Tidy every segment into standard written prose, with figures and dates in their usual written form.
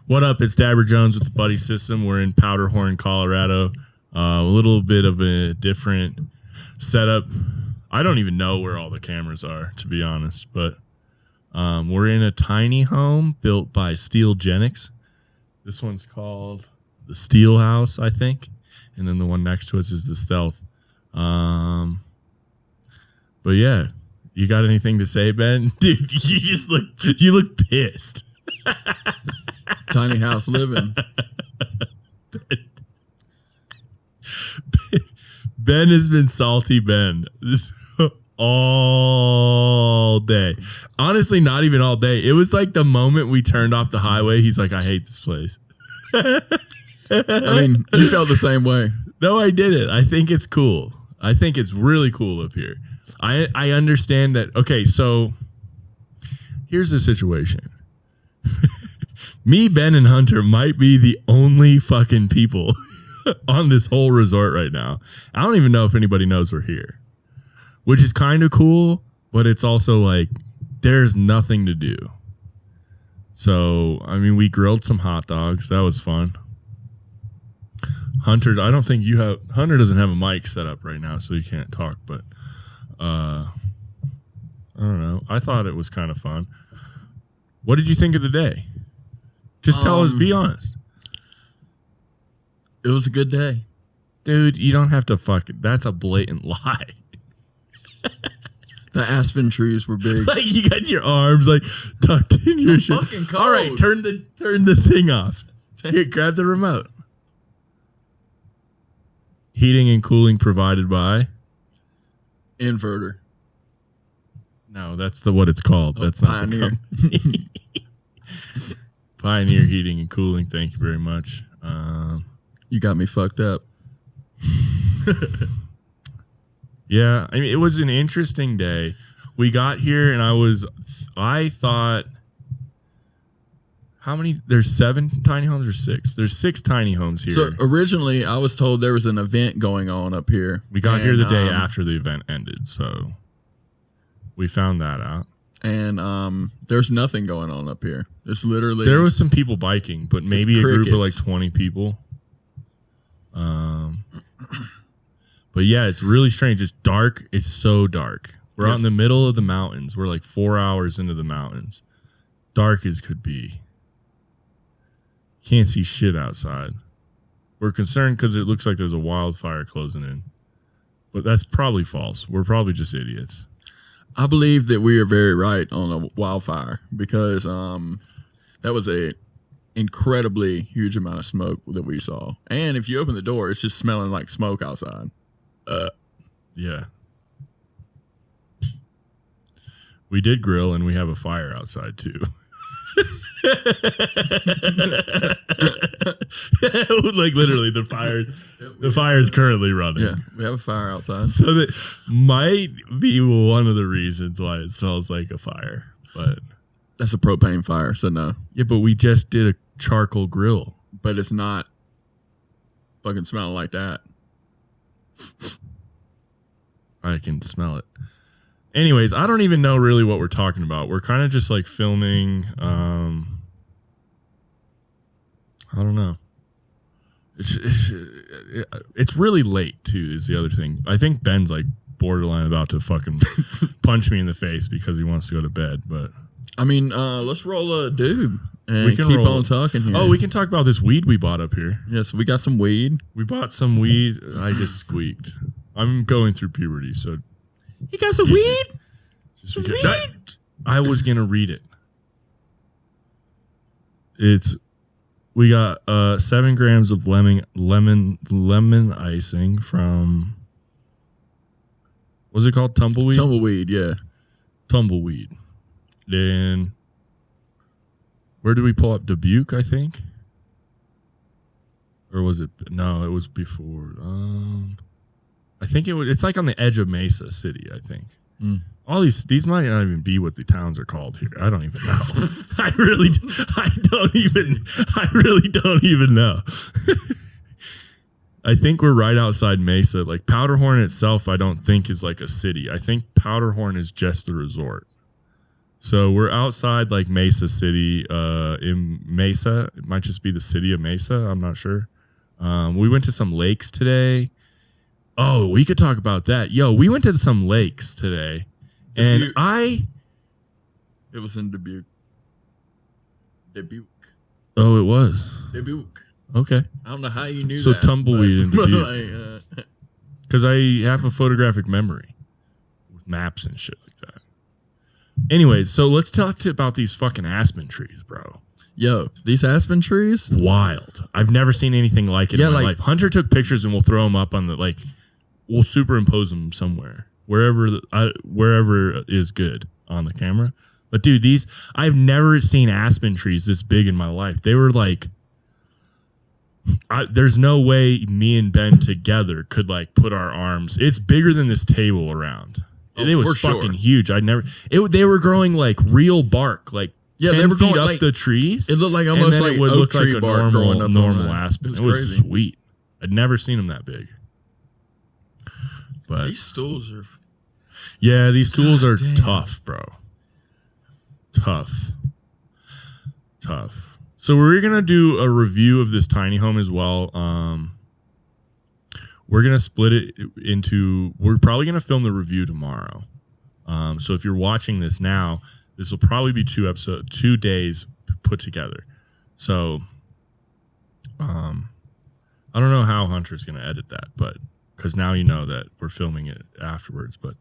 What up? It's Dabber Jones with the Buddy System. We're in Powderhorn, Colorado. A little bit of a different setup. I don't even know where all the cameras are, to be honest, but we're in a tiny home built by Steelgenics. This one's called the Steel House, I think, and then the one next to us is the Stealth. But yeah, you got anything to say, Ben? Dude, you look pissed. Tiny house living. Ben has been salty Ben all day. Honestly, not even all day. It was like the moment we turned off the highway, he's like, I hate this place. I mean, you felt the same way. No, I didn't. I think it's cool. I think it's really cool up here. I understand that. Okay, so here's the situation. Me, Ben, and Hunter might be the only fucking people on this whole resort right now. I don't even know if anybody knows we're here, which is kind of cool, but it's also like there's nothing to do. So, I mean, we grilled some hot dogs. That was fun. Hunter, I don't think you have. Hunter doesn't have a mic set up right now, so he can't talk, but I don't know. I thought it was kind of fun. What did you think of the day? Just tell us, be honest. It was a good day. Dude, you don't have to that's a blatant lie. The aspen trees were big. Like you got your arms like tucked in your shirt. Fucking cold. All right, turn the thing off. Here, grab the remote. Heating and cooling provided by Inverter. No, that's what it's called. That's not Pioneer. Pioneer Heating and Cooling. Thank you very much. You got me fucked up. Yeah, I mean, it was an interesting day. We got here and I thought, how many? There's 7 tiny homes or 6? There's 6 tiny homes here. So originally I was told there was an event going on up here. We got here the day after the event ended, so we found that out. And there's nothing going on up here. It's literally... There was some people biking, but maybe a group of like 20 people. But yeah, it's really strange. It's dark. It's so dark. We're out in the middle of the mountains. We're like 4 hours into the mountains. Dark as could be. Can't see shit outside. We're concerned because it looks like there's a wildfire closing in. But that's probably false. We're probably just idiots. I believe that we are very right on a wildfire because that was a incredibly huge amount of smoke that we saw. And if you open the door, it's just smelling like smoke outside. Yeah. We did grill and we have a fire outside too. Like literally the fire is currently running. Yeah, we have a fire outside. So that might be one of the reasons why it smells like a fire. But that's a propane fire, so no. Yeah, but we just did a charcoal grill. But it's not fucking smelling like that. I can smell it. Anyways, I don't even know really what we're talking about. We're kind of just like filming. I don't know. It's really late too. Is the other thing. I think Ben's like borderline about to fucking punch me in the face because he wants to go to bed. But I mean, let's roll a doob and keep on talking here. Oh, we can talk about this weed we bought up here. Yeah, so we got some weed. We bought some weed. I just squeaked. I'm going through puberty, so. You got some weed? Some weed? I was gonna read it. We got 7 grams of lemon icing from. What's it called? Tumbleweed. Tumbleweed, yeah. Tumbleweed. Then, where did we pull up? Dubuque, I think. Or was it? No, it was before. I think it's like on the edge of Mesa City, I think. All these might not even be what the towns are called here. I don't even know. I really don't even know. I think we're right outside Mesa. Like Powderhorn itself, I don't think is like a city. I think Powderhorn is just the resort. So we're outside like Mesa City, in Mesa. It might just be the city of Mesa. I'm not sure. We went to some lakes today. Oh, we could talk about that. Yo, we went to some lakes today, and It was in Dubuque. Oh, it was. Dubuque. Okay. I don't know how you knew So that. tumbleweed in Dubuque. Like, Because I have a photographic memory with maps and shit like that. Anyways, so let's talk about these fucking aspen trees, bro. yo, these aspen trees. Wild. I've never seen anything like it in my life. Hunter took pictures and we'll throw them up on the we'll superimpose them somewhere, wherever is good on the camera. But dude, I've never seen aspen trees this big in my life. They were like, there's no way me and Ben together could like put our arms. It's bigger than this table around. It was fucking huge. They were growing like real bark, like 10 they were feet going up like the trees. It looked like almost like it would oak look tree like a bark growing up normal aspen. It was crazy. sweet. I'd never seen them that big. But These stools are. yeah, these tools are damn. tough, bro. Tough. So we're gonna do a review of this tiny home as well. We're gonna split it into. We're probably gonna film the review tomorrow. So if you're watching this now, this will probably be 2 days put together. So, I don't know how Hunter's gonna edit that, but because now you know that we're filming it afterwards. But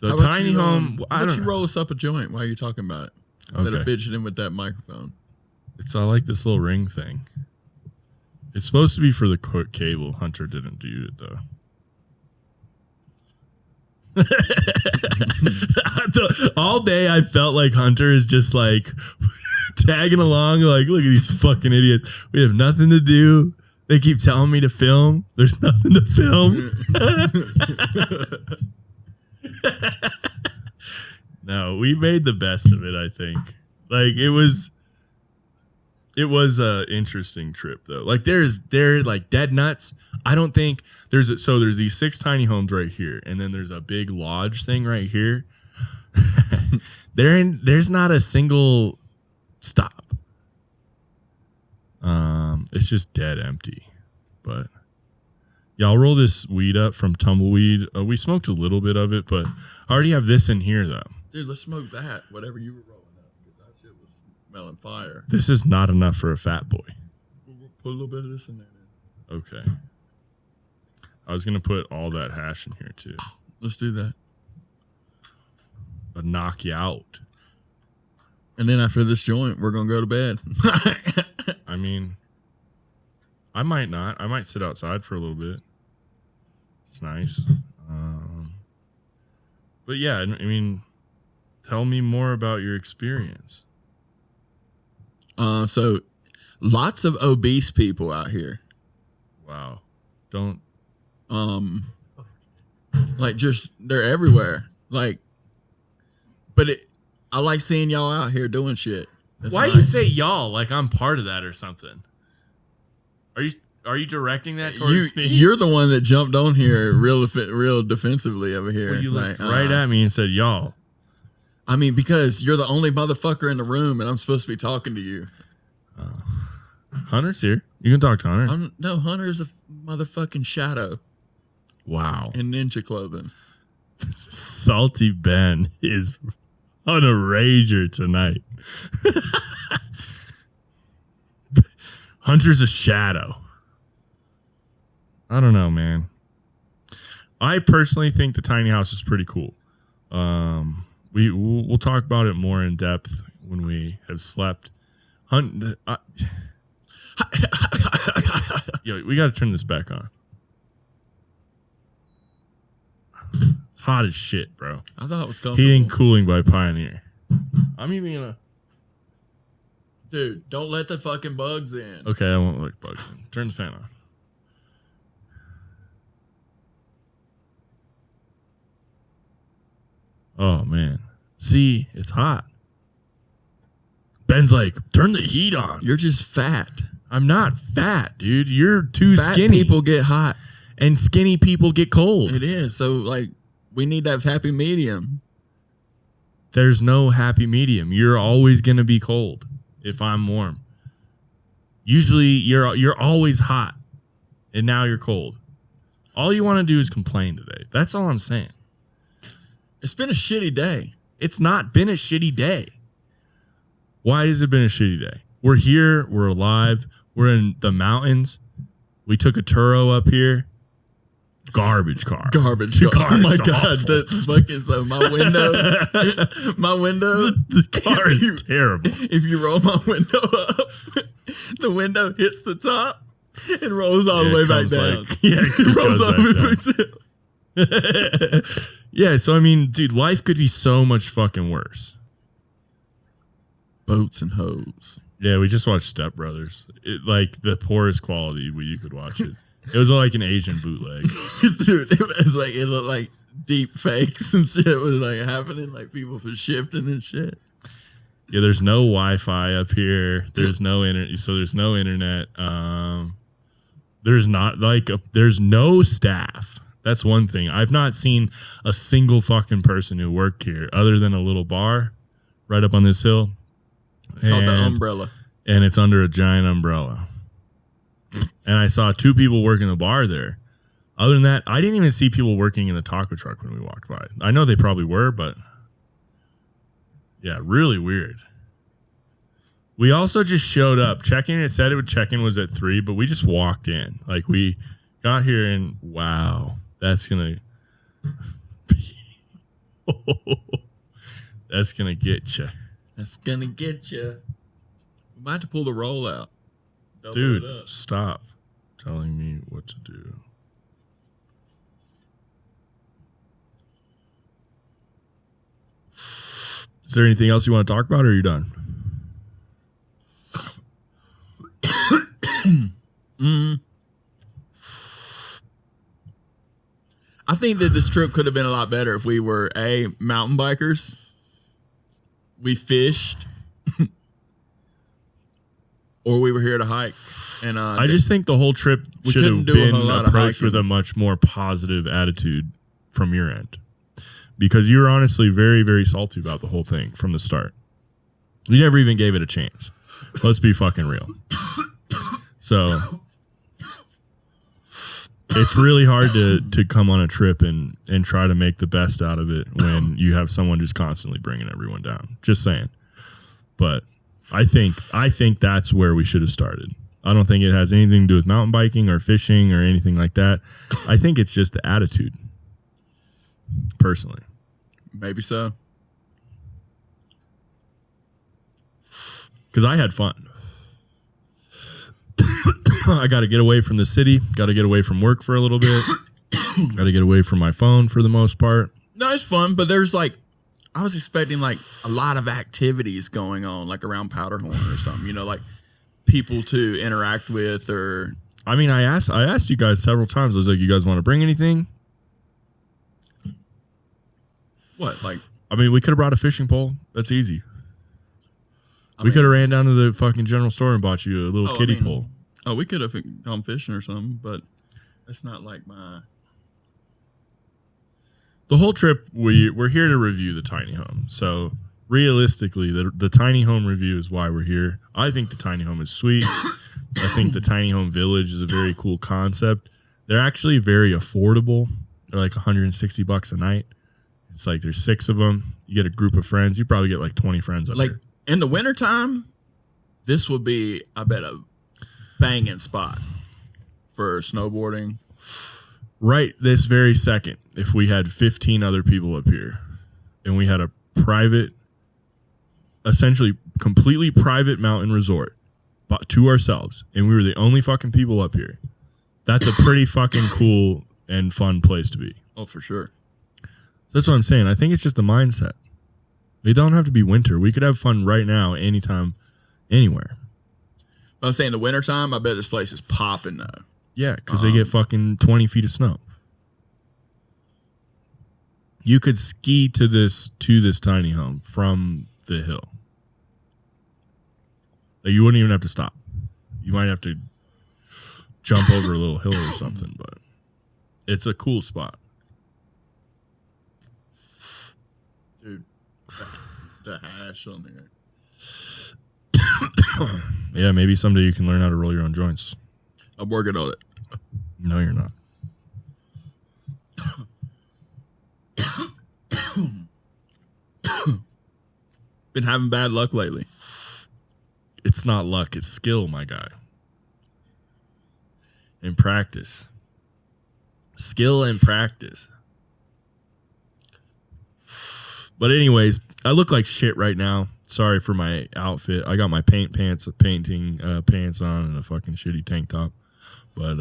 the tiny home, Why don't you roll us up a joint while you're talking about it instead of fidgeting with that microphone? I like this little ring thing. It's supposed to be for the cable. Hunter didn't do it though. All day I felt like Hunter is just like tagging along, like, look at these fucking idiots. We have nothing to do. They keep telling me to film. There's nothing to film. No, we made the best of it, I think. Like it was a interesting trip though. Like they're like dead nuts. I don't think there's these 6 tiny homes right here, and then there's a big lodge thing right here. There's not a single stop. It's just dead empty. But yeah, I'll roll this weed up from Tumbleweed. We smoked a little bit of it, but I already have this in here though. Dude, let's smoke that. Whatever you were rolling up, because that shit was smelling fire. This is not enough for a fat boy. We'll put a little bit of this in there. Then. Okay. I was gonna put all that hash in here too. Let's do that. But knock you out. And then after this joint, we're gonna go to bed. I mean, I might not. I might sit outside for a little bit. It's nice. But yeah, I mean, tell me more about your experience. So lots of obese people out here. Wow. Don't. Like just they're everywhere. Like, but I like seeing y'all out here doing shit. That's Why nice. you say y'all like I'm part of that or something? Are you directing that towards me? You're the one that jumped on here real defensively over here. Well, you looked like, right at me and said y'all. I mean, because you're the only motherfucker in the room, and I'm supposed to be talking to you. Hunter's here. You can talk to Hunter. No, Hunter's a motherfucking shadow Wow. in ninja clothing. Salty Ben is on a rager tonight. Hunter's a shadow. I don't know, man. I personally think the tiny house is pretty cool. We'll talk about it more in depth when we have slept. Yo, we got to turn this back on. It's hot as shit, bro. I thought it was comfortable. Heating cooling by Pioneer. I'm even gonna. Dude, don't let the fucking bugs in. Okay, I won't let bugs in. Turn the fan on. Oh man, see, it's hot. Ben's like, turn the heat on. You're just fat. I'm not fat, dude. You're too Fat skinny. people get hot. And skinny people get cold. It is. So, like, we need that happy medium. There's no happy medium. You're always going to be cold if I'm warm. Usually you're always hot and now you're cold. All you want to do is complain today. That's all I'm saying. It's been a shitty day. It's not been a shitty day. Why has it been a shitty day? We're here. We're alive. We're in the mountains. We took a Turo up here. Garbage car. Garbage car. Oh my God. Awful. The fucking, so my window, The car is terrible. If you roll my window up, the window hits the top and rolls all the way back down. It rolls all the way back down. Yeah, so I mean, dude, life could be so much fucking worse. Boats and hoes. Yeah, we just watched Step Brothers. Like the poorest quality you could watch it. It was like an Asian bootleg. Dude, it looked like deep fakes and shit was like happening, like people were shifting and shit. Yeah, there's no Wi-Fi up here. There's no internet. So there's no internet. There's not like there's no staff. That's one thing. I've not seen a single fucking person who worked here other than a little bar right up on this hill. Called the Umbrella. And it's under a giant umbrella. And I saw 2 people working the bar there. Other than that, I didn't even see people working in the taco truck when we walked by. I know they probably were, but yeah, really weird. We also just showed up. Check-in, it said check-in was at 3, but we just walked in. Like we got here and wow, that's going to that's going to get you. That's going to get you. We might have to pull the roll out. Dude, stop telling me what to do. Is there anything else you want to talk about, or are you done? I think that this trip could have been a lot better if we were mountain bikers. We fished, or we were here to hike. And I just think the whole trip should have been approached with a much more positive attitude from your end, because you were honestly very, very salty about the whole thing from the start. You never even gave it a chance. Let's be fucking real. So it's really hard to come on a trip and try to make the best out of it when you have someone just constantly bringing everyone down. Just saying. But I think that's where we should have started. I don't think it has anything to do with mountain biking or fishing or anything like that. I think it's just the attitude. Personally. Maybe so. Because I had fun. I got to get away from the city. Got to get away from work for a little bit. Got to get away from my phone for the most part. No, it's fun, but there's like, I was expecting like a lot of activities going on, like around Powderhorn or something, you know, like people to interact with or. I mean, I asked you guys several times. I was like, you guys want to bring anything? What? Like, I mean, we could have brought a fishing pole. That's easy. We could have ran down to the fucking general store and bought you a little kiddie pole. Oh, we could have gone fishing or something, but it's not like my. The whole trip, we're here to review the tiny home. So realistically, the tiny home review is why we're here. I think the tiny home is sweet. I think the tiny home village is a very cool concept. They're actually very affordable. They're like $160 a night. It's like there's 6 of them. You get a group of friends. You probably get like 20 friends up there. In the wintertime, this would be, I bet, a banging spot for snowboarding. Right this very second, if we had 15 other people up here and we had a private, essentially completely private mountain resort to ourselves, and we were the only fucking people up here, that's a pretty fucking cool and fun place to be. Oh, for sure. That's what I'm saying. I think it's just a mindset. It don't have to be winter. We could have fun right now, anytime, anywhere. I was saying the wintertime, I bet this place is popping though. Yeah, because they get fucking 20 feet of snow. You could ski to this tiny home from the hill. Like, you wouldn't even have to stop. You might have to jump over a little hill or something, but it's a cool spot. Dude. the hash on there. Yeah, maybe someday you can learn how to roll your own joints. I'm working on it. No, you're not. Been having bad luck lately. It's not luck, it's skill, my guy. And practice. Skill and practice. But anyways, I look like shit right now. Sorry for my outfit. I got my painting pants on and a fucking shitty tank top. But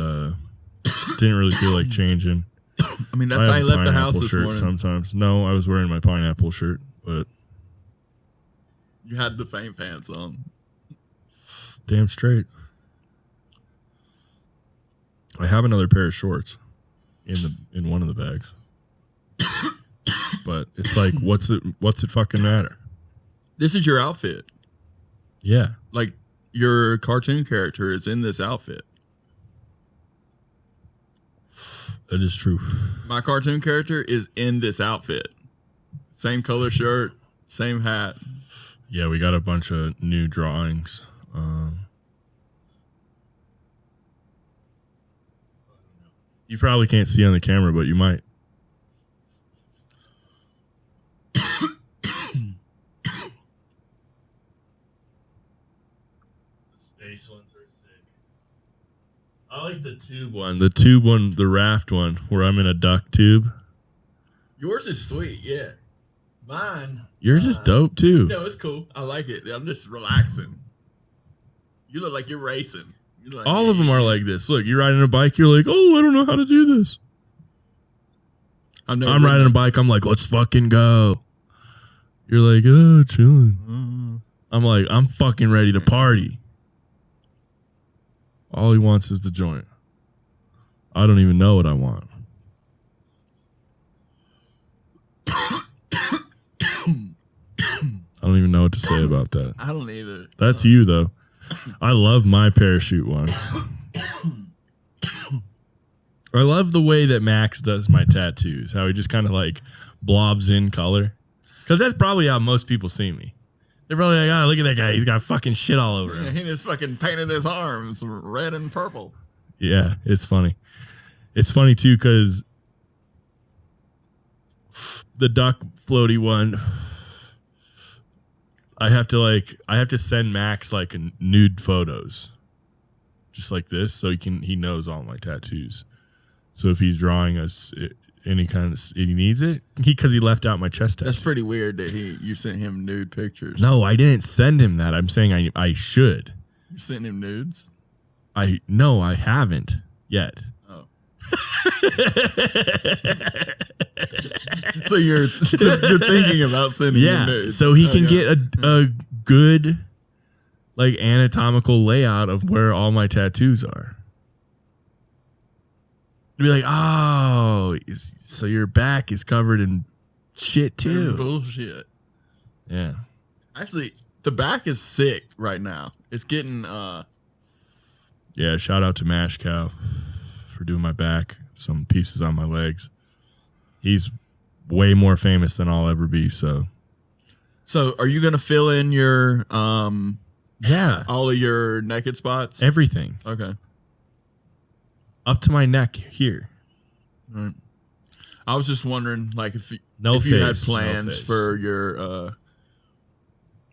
didn't really feel like changing. I mean, that's I how have you a left the house pineapple this shirt morning. sometimes. No, I was wearing my pineapple shirt, but You had the faint pants on. damn straight. I have another pair of shorts in one of the bags. But it's like, what's it fucking matter? This is your outfit. Yeah. Like, your cartoon character is in this outfit. That is true. My cartoon character is in this outfit. Same color shirt, same hat. Yeah, we got a bunch of new drawings. You probably can't see on the camera, but you might. Space ones are sick. I like the tube one. The tube one, the raft one, where I'm in a duck tube. Yours is sweet, yeah. Mine. Yours is dope too. No, it's cool. I like it. I'm just relaxing. You look like you're racing. You look like, All of them are like this. Look, you're riding a bike. You're like, oh, I don't know how to do this. I'm riding a bike. I'm like, let's fucking go. You're like, oh, chilling. I'm like, I'm fucking ready to party. All he wants is the joint. I don't even know what I want. I don't even know what to say about that. I don't either. That's you, though. I love my parachute one. I love the way that Max does my tattoos. How he just kind of like blobs in color. Because that's probably how most people see me. They're probably like, oh, look at that guy. He's got fucking shit all over him. He just fucking painted his arms red and purple. Yeah, it's funny. It's funny, too, because the duck floaty one, I have to send Max like nude photos, just like this, so he knows all my tattoos. So if he's drawing us any kind of, he needs it because he left out my chest tattoo. That's pretty weird that you sent him nude pictures. No, I didn't send him that. I'm saying I should. You sent him nudes? I haven't yet. Oh. So you're thinking about sending him nudes? So he can get a good like anatomical layout of where all my tattoos are. To be like, oh, so your back is covered in shit too. Bullshit. Yeah. Actually, the back is sick right now. It's getting Yeah, shout out to Mash Cow for doing my back, some pieces on my legs. He's way more famous than I'll ever be, so. So are you gonna fill in your Yeah. all of your naked spots? Everything. Okay. Up to my neck here. Right. I was just wondering, like, if you had face, no plans face. for your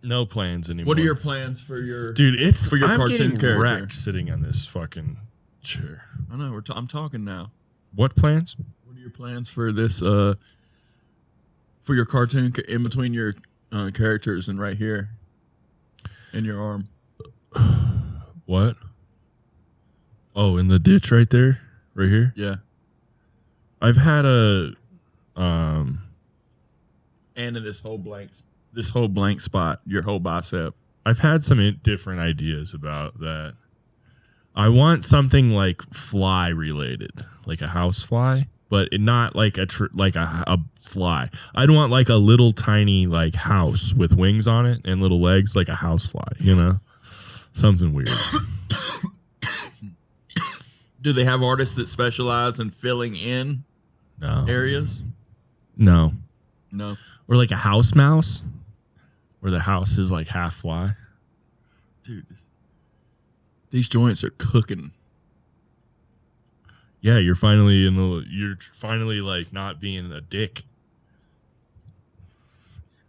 No plans anymore. what are your plans for your Dude, it's for your I'm cartoon getting character? wrecked sitting on this fucking chair. I know I'm talking now. What plans? What are your plans for this for your cartoon in between your characters and right here in your arm? What? Oh, in the ditch right there? Right here? Yeah. I've had a And in this whole blank spot, your whole bicep. I've had some different ideas about that. I want something like fly related, like a house fly, but not like a fly. I'd want like a little tiny like house with wings on it and little legs, like a house fly, you know? Something weird. Do they have artists that specialize in filling in No. areas? No. No. Or like a house mouse. where the house is like half fly. Dude, these joints are cooking. Yeah, you're finally like not being a dick.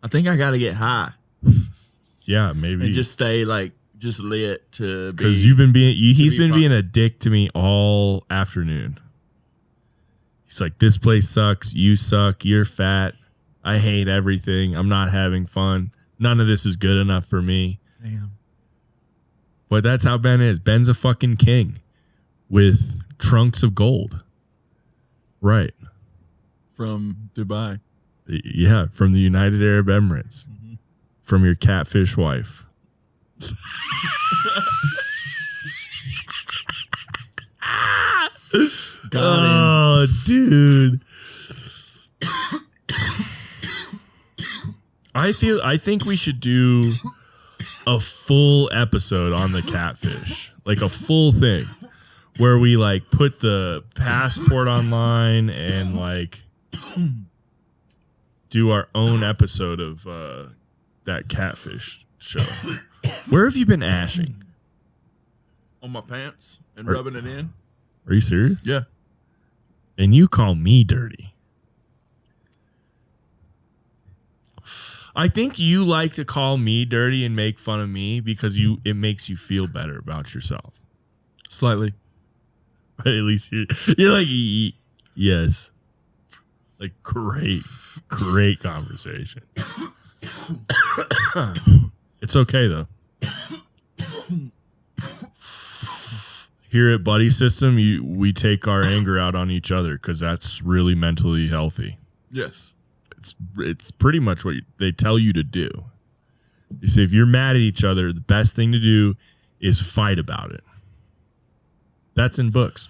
I think I got to get high Yeah, maybe. and just stay like just lit to be. Because you've been he's been fun. being a dick to me all afternoon. He's like, this place sucks. You suck. You're fat. I hate everything. I'm not having fun. None of this is good enough for me. Damn. But that's how Ben is. Ben's a fucking king with trunks of gold. Right. From Dubai. Yeah, from the United Arab Emirates. Mm-hmm. From your catfish wife. Oh, dude. I think we should do a full episode on the catfish. Like a full thing where we like put the passport online and like do our own episode of that catfish show. Where have you been ashing? On my pants and rubbing it in. Are you serious? Yeah. And you call me dirty. I think you like to call me dirty and make fun of me because it makes you feel better about yourself. Slightly. But at least you're like, yes. Like, great conversation. It's okay, though. Here at Buddy System, we take our anger out on each other because that's really mentally healthy. Yes. It's pretty much what they tell you to do. You say if you're mad at each other, the best thing to do is fight about it. That's in books.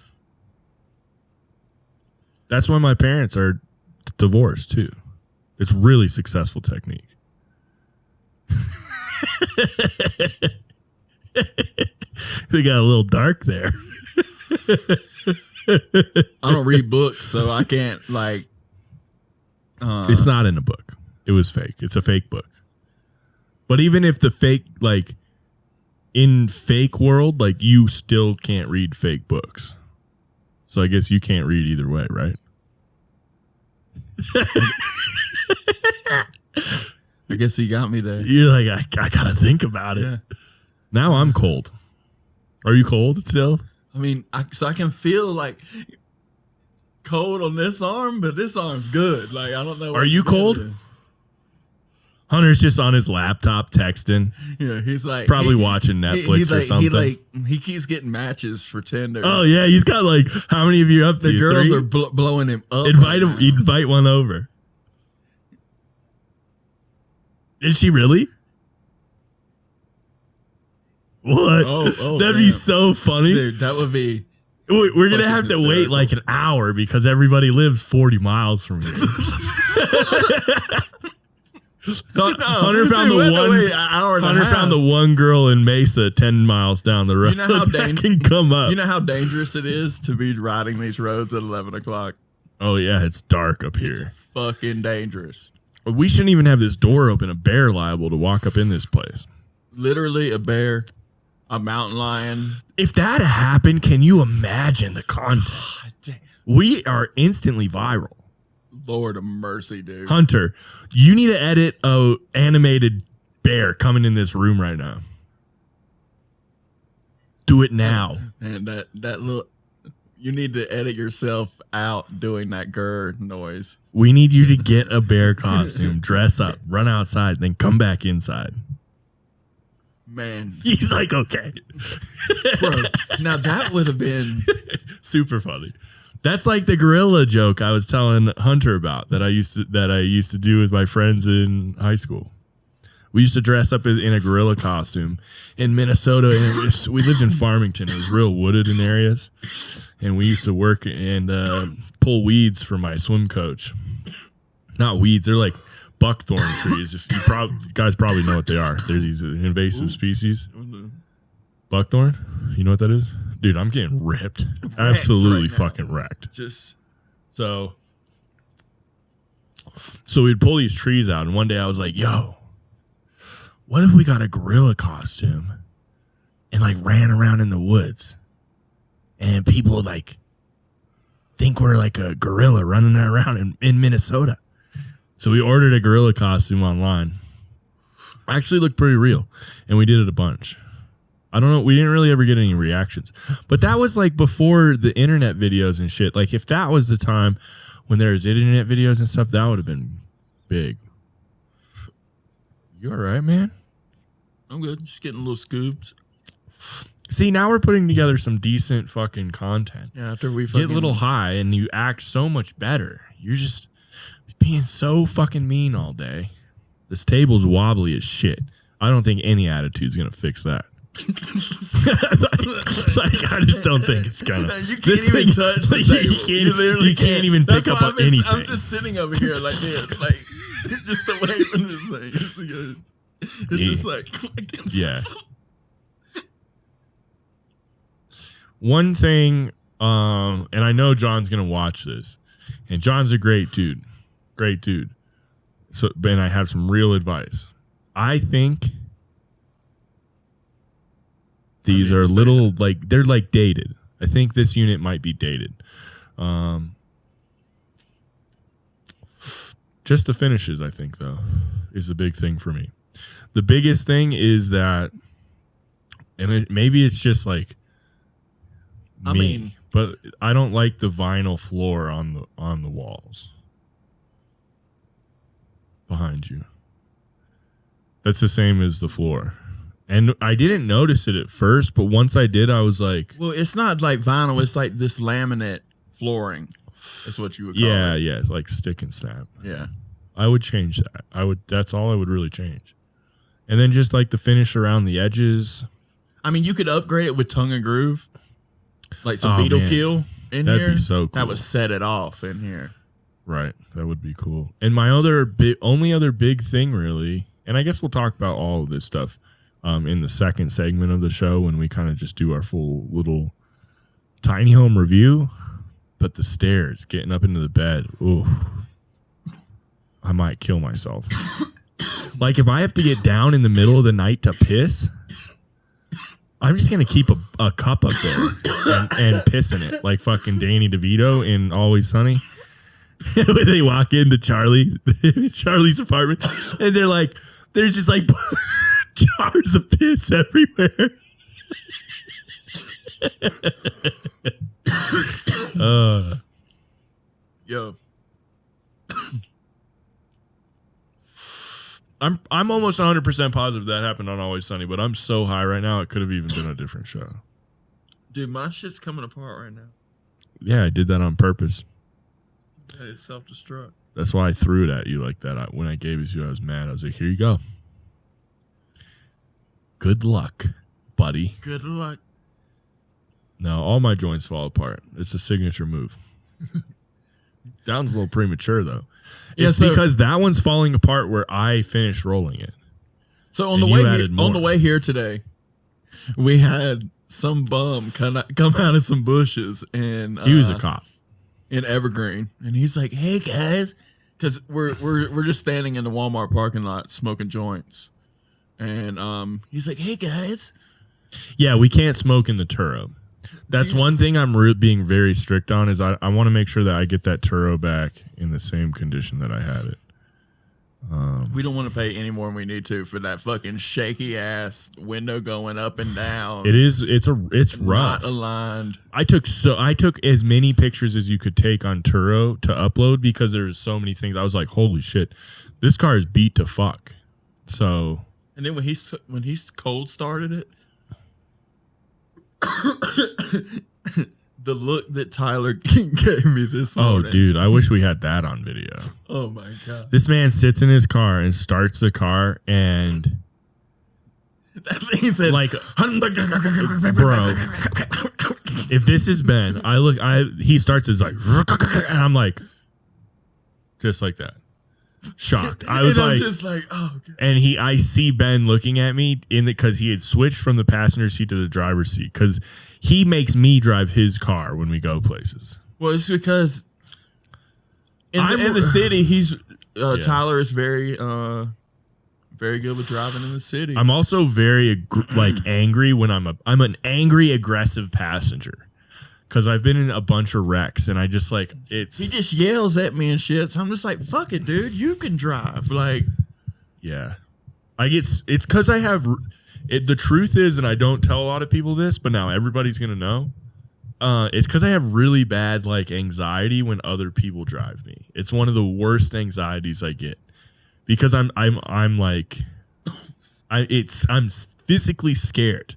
That's why my parents are divorced too. It's really successful technique. They got a little dark there. I don't read books, so I can't like. It's not in a book. It was fake. It's a fake book. But even if the fake, like, in fake world, like, you still can't read fake books. So I guess you can't read either way, right? I guess he got me there. You're like, I gotta think about it. Yeah. Now I'm cold. Are you cold still? I mean, so I can feel like cold on this arm, but this arm's good. Like, I don't know. Are you cold? Hunter's just on his laptop texting. Yeah, he's like probably watching Netflix or something. He keeps getting matches for Tinder. Oh yeah, he's got like how many of you up? The girls are blowing him up. Invite him. Invite one over. Is she really? What? Oh, that'd be so funny, dude. That would be. We're gonna have to wait like an hour because everybody lives 40 miles from here. Hunter found the one girl in Mesa 10 miles down the road. You know how that can come up. You know how dangerous it is to be riding these roads at 11 o'clock. Oh yeah, it's dark up here. It's fucking dangerous. We shouldn't even have this door open. A bear liable to walk up in this place. Literally a bear, a mountain lion. If that happened, can you imagine the content? We are instantly viral. Lord of mercy, dude. Hunter, you need to edit a animated bear coming in this room right now. Do it now. And that little, you need to edit yourself out doing that grr noise. We need you to get a bear costume, dress up, run outside, then come back inside. Man. He's like, okay. Bro, now that would have been super funny. That's like the gorilla joke I was telling Hunter about that I used to do with my friends in high school. We used to dress up in a gorilla costume in Minnesota. And we lived in Farmington. It was real wooded in areas. And we used to work and pull weeds for my swim coach. Not weeds. They're like buckthorn trees. If you guys probably know what they are. They're these invasive species. Buckthorn? You know what that is? Dude, I'm getting ripped. Absolutely fucking wrecked. So we'd pull these trees out, and one day I was like, yo, what if we got a gorilla costume and like ran around in the woods and people like think we're like a gorilla running around in Minnesota. So we ordered a gorilla costume online. Actually looked pretty real. And we did it a bunch. I don't know. We didn't really ever get any reactions. But that was like before the internet videos and shit. Like if that was the time when there was internet videos and stuff, that would have been big. You all right, man? I'm good. Just getting little scoops. See, now we're putting together some decent fucking content. Yeah, after we Get a little high and you act so much better. You're just being so fucking mean all day. This table's wobbly as shit. I don't think any attitude's gonna fix that. like I just don't think it's gonna. You can't even touch the table. You can't even pick up on anything. I'm just sitting over here like this, like just away from this thing. It's just like yeah. One thing, and I know John's gonna watch this, and John's a great dude. So, and I have some real advice. I think these are little like they're like dated. I think this unit might be dated. Just the finishes, I think, though, is the big thing for me. The biggest thing is that, and maybe it's just like me, but I don't like the vinyl floor on the walls behind you. That's the same as the floor. And I didn't notice it at first, but once I did, I was like... Well, it's not like vinyl. It's like this laminate flooring. That's what you would call it. Yeah, it's like stick and snap. Yeah. I would change that. That's all I would really change. And then just like the finish around the edges. I mean, you could upgrade it with tongue and groove. Like some beetle kill in here. That'd be so cool. That would set it off in here. Right. That would be cool. And my only other big thing, really, and I guess we'll talk about all of this stuff in the second segment of the show when we kind of just do our full little tiny home review. But the stairs, getting up into the bed, ooh, I might kill myself. Like if I have to get down in the middle of the night to piss, I'm just going to keep a cup up there and piss in it like fucking Danny DeVito in Always Sunny. When they walk into Charlie's apartment and they're like, there's just like jars of piss everywhere. Yo. I'm almost 100% positive that happened on Always Sunny, but I'm so high right now it could have even been a different show. Dude, my shit's coming apart right now. Yeah, I did that on purpose. That is self-destruct. That's why I threw it at you like that. When I gave it to you, I was mad. I was like, here you go. Good luck, buddy. Good luck. No, all my joints fall apart. It's a signature move. That one's a little premature, though. It's because that one's falling apart where I finished rolling it. So on the way here today, we had some bum come out of some bushes, and he was a cop in Evergreen, and he's like, "Hey guys," because we're just standing in the Walmart parking lot smoking joints, and he's like, "Hey guys." Yeah, we can't smoke in the Turo. That's one thing I'm being very strict on is I want to make sure that I get that Turo back in the same condition that I had it. We don't want to pay any more than we need to for that fucking shaky ass window going up and down. It's rough. Not aligned. I took as many pictures as you could take on Turo to upload because there's so many things. I was like, holy shit, this car is beat to fuck. So, and then when he's cold started it, the look that Tyler gave me this morning. Oh, dude, I wish we had that on video. Oh my god! This man sits in his car and starts the car, and that thing said, like, bro, if this is Ben, he starts his like, and I'm like, just like that. Shocked. I was like, just like, oh. God. And I see Ben looking at me because he had switched from the passenger seat to the driver's seat because he makes me drive his car when we go places. Well, it's because in the city, Tyler is very very good with driving in the city. I'm also very angry when I'm an angry, aggressive passenger because I've been in a bunch of wrecks and I just he just yells at me and shit. So I'm just like, fuck it, dude. You can drive. Like, yeah, it's because I have the truth is, and I don't tell a lot of people this, but now everybody's gonna know. It's because I have really bad anxiety when other people drive me. It's one of the worst anxieties I get because I'm physically scared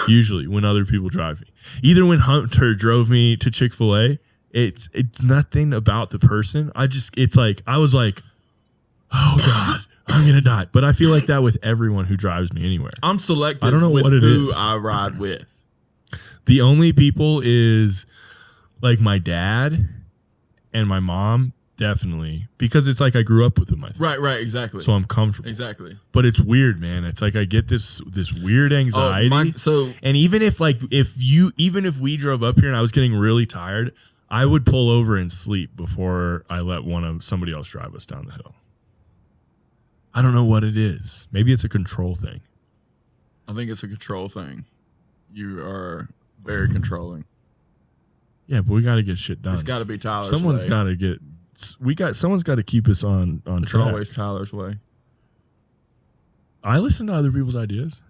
usually when other people drive me. Either when Hunter drove me to Chick-fil-A, it's nothing about the person. I was like, oh God, I'm gonna die. But I feel like that with everyone who drives me anywhere. I'm selective. I don't know with what it who is. I ride with. The only people is my dad and my mom, definitely, because it's I grew up with them. I think. Right, exactly. So I'm comfortable. Exactly. But it's weird, man. It's I get this weird anxiety. And even if if we drove up here and I was getting really tired, I would pull over and sleep before I let somebody else drive us down the hill. I don't know what it is. Maybe it's a control thing. I think it's a control thing. You are very controlling. Yeah, but we got to get shit done. It's got to be Tyler's Someone's way. got to get. Someone's got to keep us on It's track. always Tyler's way. I listen to other people's ideas,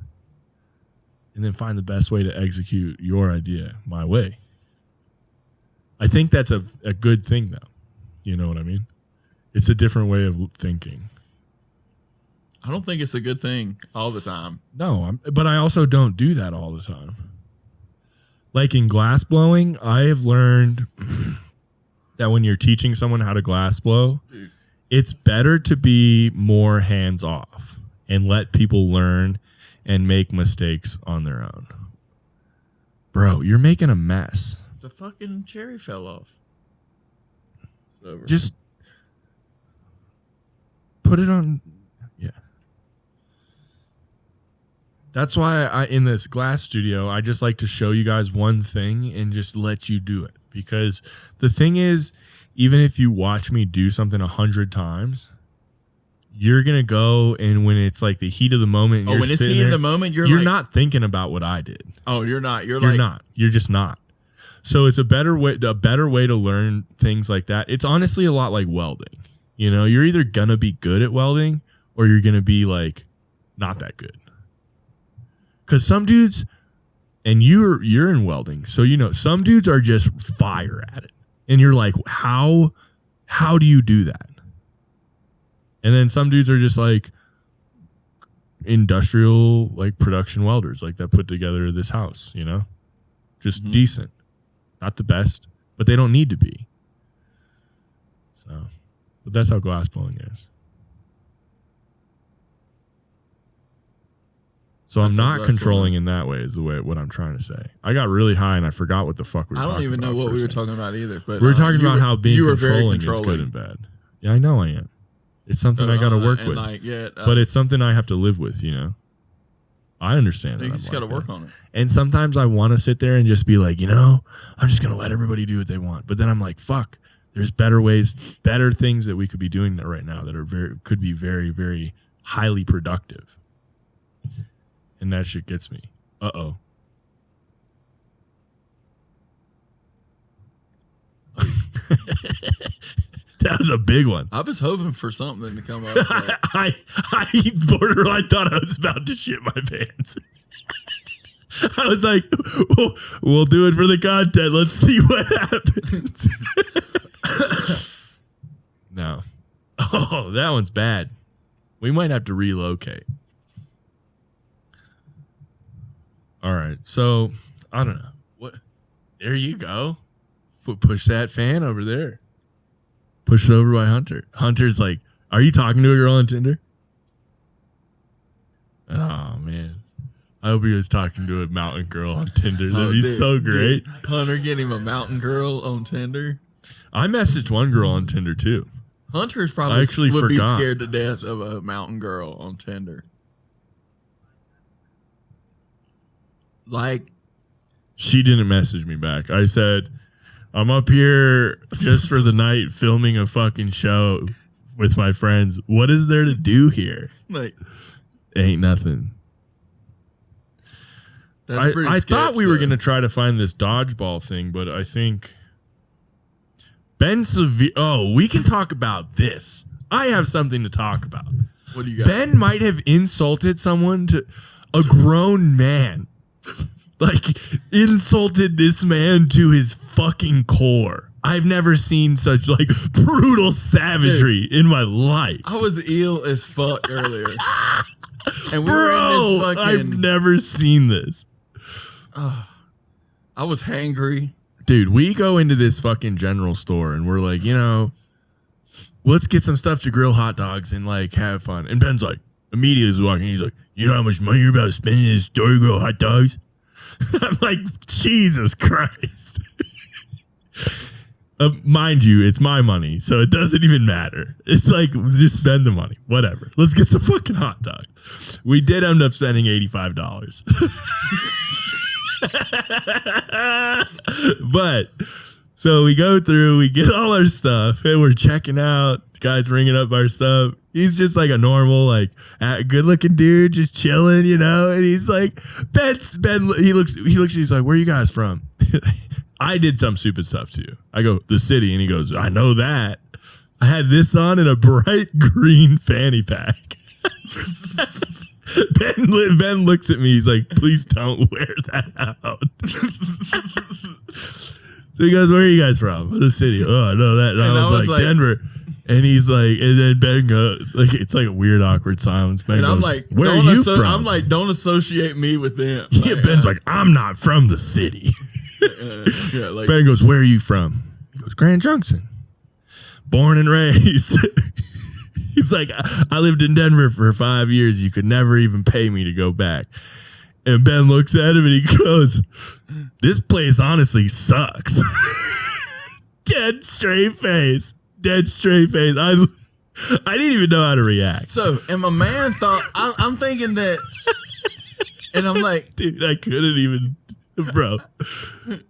and then find the best way to execute your idea my way. I think that's a good thing, though. You know what I mean? It's a different way of thinking. I don't think it's a good thing all the time. No, but I also don't do that all the time. Like in glass blowing, I have learned that when you're teaching someone how to glass blow, it's better to be more hands off and let people learn and make mistakes on their own. Bro, you're making a mess. The fucking cherry fell off. It's over. Just put it on. Yeah. That's why in this glass studio, I just like to show you guys one thing and just let you do it. Because the thing is, even if you watch me do something 100 times, you're going to go, and when it's the heat of the moment, when it's heat of the moment, you're not thinking about what I did. Oh, you're not. You're not. You're just not. So it's a better way to learn things like that. It's honestly a lot like welding. You know, you're either going to be good at welding or you're going to be not that good. Because some dudes, and you're in welding, so some dudes are just fire at it, and you're like, how do you do that? And then some dudes are just industrial production welders that put together this house, just decent, not the best, but they don't need to be. So, but that's how glass blowing is. So I'm not controlling in that way is what I'm trying to say. I got really high and I forgot what the fuck we were talking about. I don't even know what we were talking about either. But we were talking about how being controlling is good and bad. Yeah, I know I am. It's something I got to work with. But it's something I have to live with, I understand. You just got to work on it. And sometimes I want to sit there and just be I'm just going to let everybody do what they want. But then I'm like, fuck, there's better ways, better things that we could be doing right now that could be very, very highly productive. And that shit gets me. Uh-oh. That was a big one. I was hoping for something to come up. I borderline thought I was about to shit my pants. I was like, we'll do it for the content. Let's see what happens. No. Oh, that one's bad. We might have to relocate. All right. So, I don't know. What? There you go. Push that fan over there. Push it over by Hunter. Hunter's like, are you talking to a girl on Tinder? Oh, man. I hope he was talking to a mountain girl on Tinder. That'd be so great. Dude, Hunter get him a mountain girl on Tinder. I messaged one girl on Tinder, too. Hunter's probably would be scared to death of a mountain girl on Tinder. She didn't message me back. I said, I'm up here just for the night filming a fucking show with my friends. What is there to do here? Like, Ain't nothing. that's pretty I sketch, thought we were though. going to try to find this dodgeball thing, but I think Ben Severe. Oh, we can talk about this. I have something to talk about. What do you got? Ben might have insulted someone to a grown man. Like, insulted this man to his fucking core. I've never seen such, like, brutal savagery in my life. I was ill as fuck earlier. And we were Bro, in this I've fucking... never seen this. I was hangry. Dude, we go into this fucking general store and we're like, let's get some stuff to grill hot dogs and, like, have fun. And Ben's like, immediately is walking, he's like, you know how much money you're about to spend in this store to grill hot dogs? I'm like, Jesus Christ. Mind you, it's my money, so it doesn't even matter. It's like, just spend the money. Whatever. Let's get some fucking hot dogs. We did end up spending $85. But, so we go through, we get all our stuff, and we're checking out. The guy's ringing up our stuff. He's just like a normal, like, good-looking dude, just chilling, And he's like, Ben, he looks, he's like, where are you guys from? I did some stupid stuff too. I go, the city, and he goes, I know that. I had this on in a bright green fanny pack. Ben looks at me. He's like, please don't wear that out. So he goes, where are you guys from? The city. Oh, I know that. And I was like, Denver. And he's like, and then Ben goes, like, it's like a weird, awkward silence. Ben And goes, I'm like, where are you from? I'm like, don't associate me with them. Yeah, Like, Ben's like, I'm not from the city. yeah, like, Ben goes, where are you from? He goes, Grand Junction. Born and raised. He's like, I lived in Denver for 5 years. You could never even pay me to go back. And Ben looks at him and he goes, this place honestly sucks. Dead straight face. I didn't even know how to react. so, and my man thought, I'm thinking that, and I'm like, Dude, I couldn't even, bro.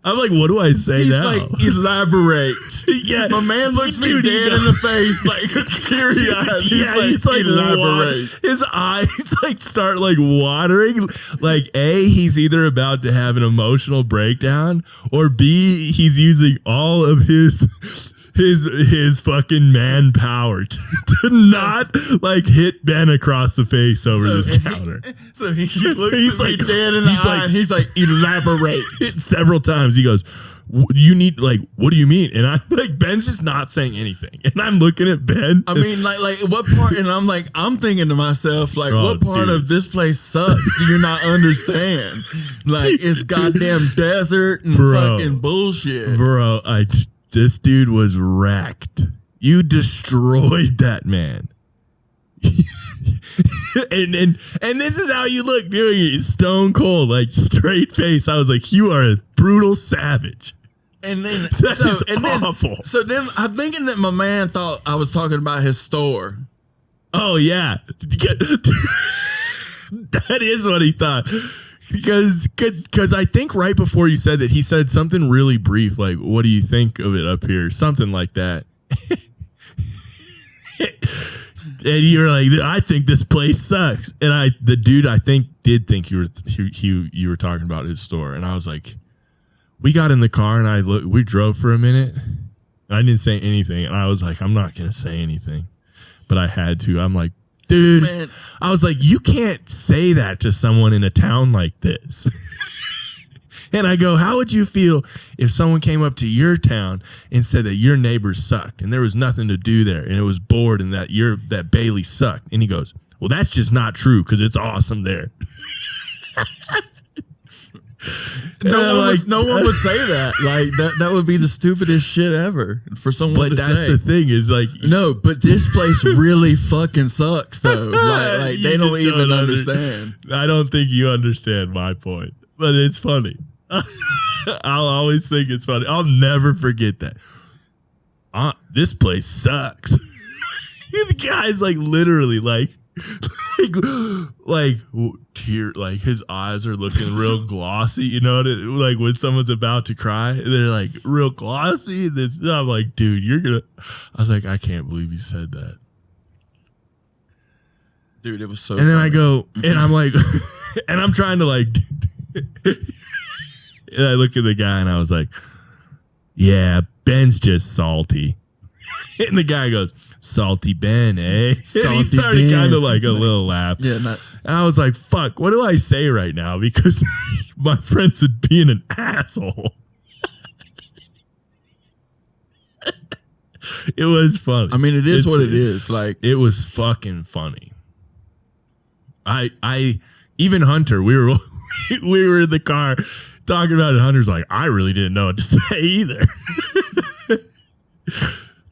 I'm like, what do I say he's now? like, elaborate. Yeah, My man looks me Dude, he dead goes- in the face, like, teary-eyed. He's like, elaborate. His eyes like start like watering. Like he's either about to have an emotional breakdown, or B, he's using all of his fucking manpower to not like hit Ben across the face over this counter. So he looks He's at me like- dead in the he's eye, like- and he's like, elaborate. Several times he goes, you need, like, what do you mean? And I'm like, Ben's just not saying anything. And I'm looking at Ben. I mean, like what part? And I'm like, I'm thinking to myself, like, Oh, what part dude. of this place sucks? Do you not understand? Like, it's goddamn desert and Bro. fucking bullshit. Bro, this dude was wrecked. You destroyed that man. and this is how you look doing it. Stone cold, like straight face. I was like, you are a brutal savage. And then, That is awful. So then I'm thinking that my man thought I was talking about his store. Oh yeah. That is what he thought. Because I think right before you said that, he said something really brief, like, what do you think of it up here? Something like that. And you were like, I think this place sucks. And the dude, I think, did think you were talking about his store. And I was like, we got in the car and we drove for a minute. I didn't say anything. And I was like, I'm not going to say anything. But I had to. I'm like, dude, Man. I was like, you can't say that to someone in a town like this. And I go, how would you feel if someone came up to your town and said that your neighbors sucked and there was nothing to do there and it was bored and that Bailey sucked? And he goes, well, that's just not true because it's awesome there. No one would say that. Like that would be the stupidest shit ever for someone But to that's say. the thing is like, No, but this place really fucking sucks though. Like You they don't just even don't understand. I don't think you understand my point, but it's funny. I'll always think it's funny. I'll never forget that. This place sucks. The guy's like literally like tear, like his eyes are looking real glossy. You know, like when someone's about to cry, they're like real glossy. I'm like, dude, I was like, I can't believe you said that. Dude, it was so And then funny. I go, and I'm like, and I'm trying to like, and I look at the guy and I was like, yeah, Ben's just salty. And the guy goes, salty Ben, eh? Salty and he started Ben. kind of like a little laugh. Yeah, And I was like, fuck, what do I say right now? Because my friend's being an asshole. It was funny. I mean, it is what it is. Like, It was fucking funny. I even Hunter, we were we were in the car talking about it. Hunter's like, I really didn't know what to say either.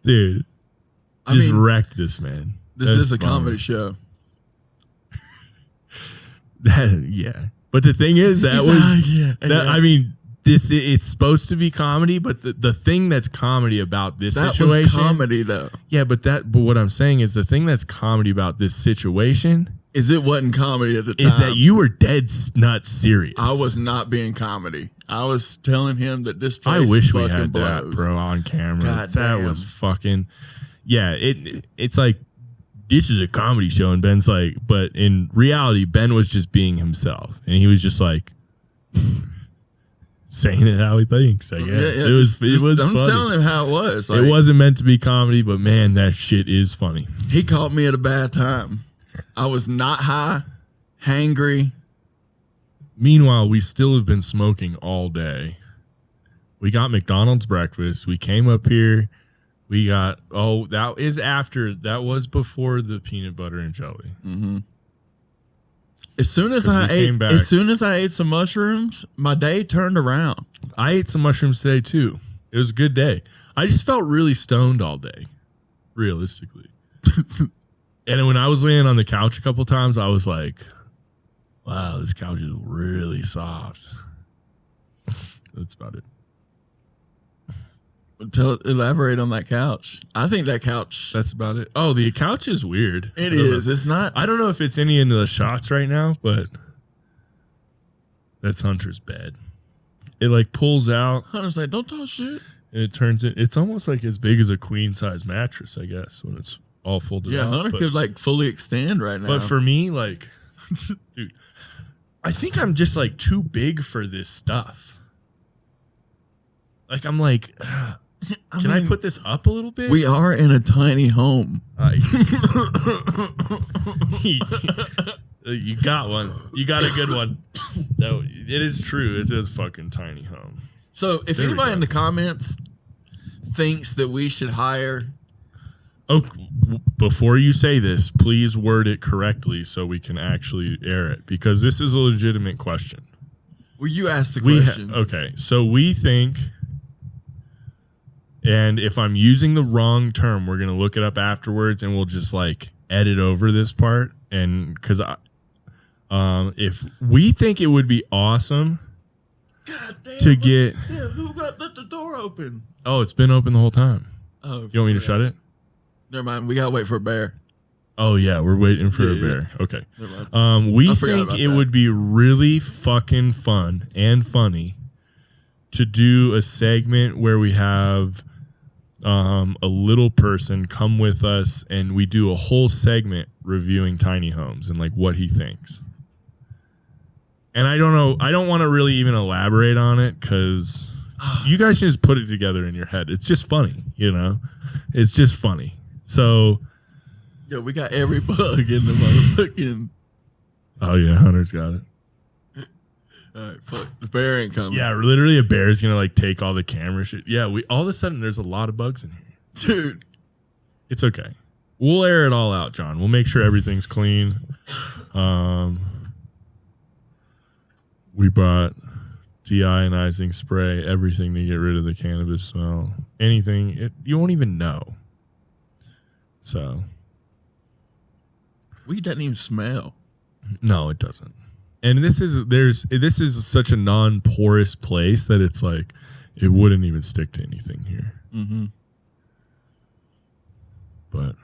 Dude, I just mean, wrecked this man. this That's is a funny. comedy show. Yeah. But the thing is, that He's was, like, yeah, that, yeah. I mean, it's supposed to be comedy, but the thing that's comedy about this That situation. was comedy, though. Yeah, but what I'm saying is the thing that's comedy about this situation Is it wasn't comedy at the time? is that you were dead not serious. I was not being comedy. I was telling him that this I place wish we fucking had that, blows. bro, on camera. God that damn. was fucking. Yeah, it's like this is a comedy show, and Ben's like, but in reality, Ben was just being himself, and he was just like saying it how he thinks. I guess it was I'm funny. telling him how it was. Like, It wasn't meant to be comedy, but man, that shit is funny. He caught me at a bad time. I was not high, hangry. Meanwhile, we still have been smoking all day. We got McDonald's breakfast. We came up here. We got, that was before the peanut butter and jelly. As soon as 'Cause we came back. I ate some mushrooms, my day turned around. I ate some mushrooms today too. It was a good day. I just felt really stoned all day, realistically. And when I was laying on the couch a couple times, I was like, wow, this couch is really soft. That's about it. Elaborate on that couch. I think that couch. That's about it. Oh, the couch is weird. It is. It's not. I don't know if it's any into the shots right now, but that's Hunter's bed. It like pulls out I was like, don't talk shit. and it turns it. It's almost like as big as a queen size mattress, I guess, when it's all folded Yeah, out. Hunter but, could like fully extend right now. but for me, like, dude, I think I'm just like too big for this stuff. Like I'm like, can I mean, put this up a little bit? we are in a tiny home. You got one. You got a good one. No, it is true. It is fucking tiny home. So if There we anybody go. in the comments thinks that we should hire, Oh, before you say this, please word it correctly so we can actually air it because this is a legitimate question. well, you ask the We question. okay, so we think, and if I'm using the wrong term, we're gonna look it up afterwards, and we'll just like edit over this part. And because if we think it would be awesome God damn, to get, damn, who got let the door open? oh, it's been open the whole time. Oh, You want me to shut it? never mind. We gotta wait for a bear. Oh yeah, we're waiting for a bear. Okay. Never mind. We I forgot think about it that. would be really fucking fun and funny to do a segment where we have a little person come with us and we do a whole segment reviewing tiny homes and like what he thinks. And I don't know, I don't want to really even elaborate on it because you guys just put it together in your head. It's just funny, you know? It's just funny. So, Yeah, we got every bug in the motherfucking. oh yeah, Hunter's got it. All right, fuck. The bear ain't coming. Yeah, literally a bear's gonna like take all the camera shit. Yeah, we all of a sudden there's a lot of bugs in here. Dude. It's okay. We'll air it all out, John. We'll make sure everything's clean. We brought deionizing spray, everything to get rid of the cannabis smell. Anything, you won't even know. So, Weed doesn't even smell. no, it doesn't. And this is such a non-porous place that it's like it wouldn't even stick to anything here. Mm-hmm. But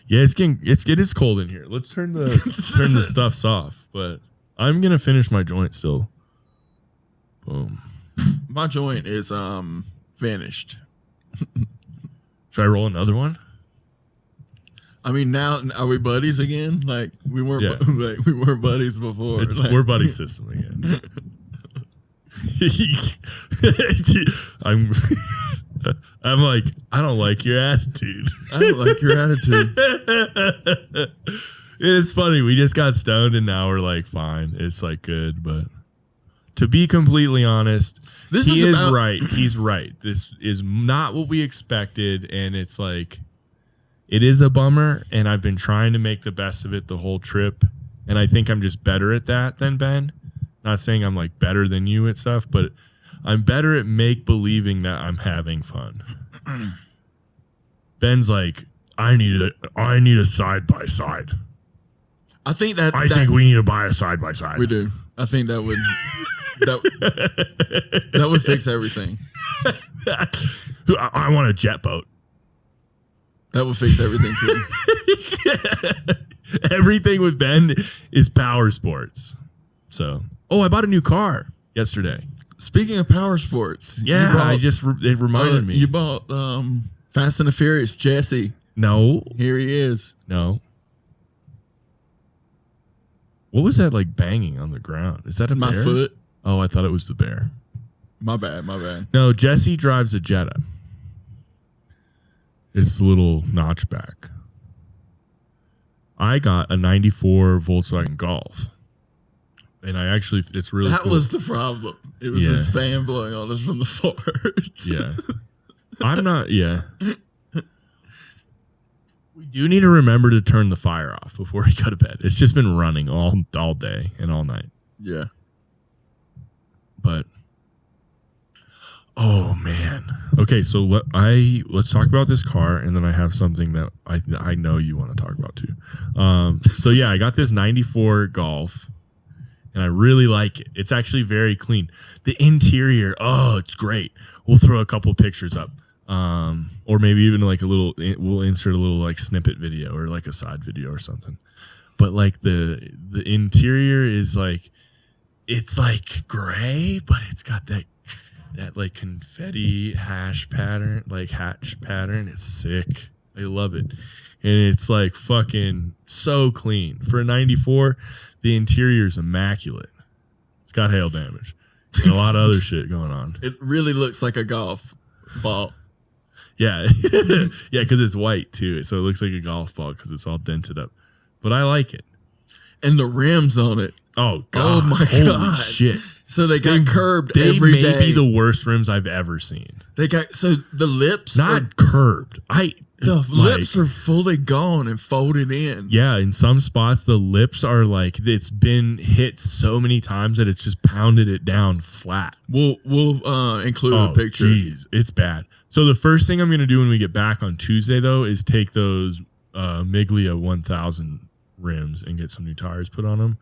yeah, it is cold in here. Let's turn the stuffs off. But I'm gonna finish my joint still. Boom. My joint is finished. Should I roll another one? I mean, now are we buddies again? Like we weren't. Yeah. Like we weren't buddies before. We're buddy system again. I'm I'm like, I don't like your attitude. I don't like your attitude. It's funny. We just got stoned and now we're like, fine. It's like good. But to be completely honest, he is right. He's right. This is not what we expected. And it's like, it is a bummer. And I've been trying to make the best of it the whole trip. And I think I'm just better at that than Ben. Not saying I'm like better than you at stuff, but I'm better at make believing that I'm having fun. Ben's like, I need a side by side. I think that I think we need to buy a side by side. We do. I think that would that would fix everything. I want a jet boat. That would fix everything too. Everything with Ben is power sports. So, I bought a new car yesterday. Speaking of power sports, Yeah, it reminded me. You bought Fast and the Furious, Jesse. No. Here he is. No. What was that like banging on the ground? Is that a My bear? foot. Oh, I thought it was the bear. My bad. No, Jesse drives a Jetta. It's a little notchback. I got a 94 Volkswagen Golf. And it's really That cool. was the problem. It was this fan blowing on us from the fort. Yeah. We do need to remember to turn the fire off before we go to bed. It's just been running all day and all night. Yeah. But oh man. Okay, so let's talk about this car, and then I have something that I know you want to talk about too. So yeah, I got this 94 Golf. And I really like it. It's actually very clean. The interior, it's great. We'll throw a couple pictures up. Or maybe even like we'll insert a little like snippet video or like a side video or something. But like the interior is like, it's like gray, but it's got that like confetti hatch pattern. It's sick. I love it. And it's like fucking so clean. For a 94, the interior is immaculate. It's got hail damage and a lot of other shit going on. It really looks like a golf ball. Yeah. Yeah, because it's white too. So it looks like a golf ball because it's all dented up. But I like it. And the rims on it. Oh, God. Oh, my Holy God. shit. So they got curbed They every may day. be the worst rims I've ever seen. They got, so the lips Not curbed. lips are fully gone and folded in. Yeah, in some spots the lips are like it's been hit so many times that it's just pounded it down flat. We'll include a picture. Jeez, it's bad. So the first thing I'm gonna do when we get back on Tuesday though is take those Miglia 1000 rims and get some new tires put on them,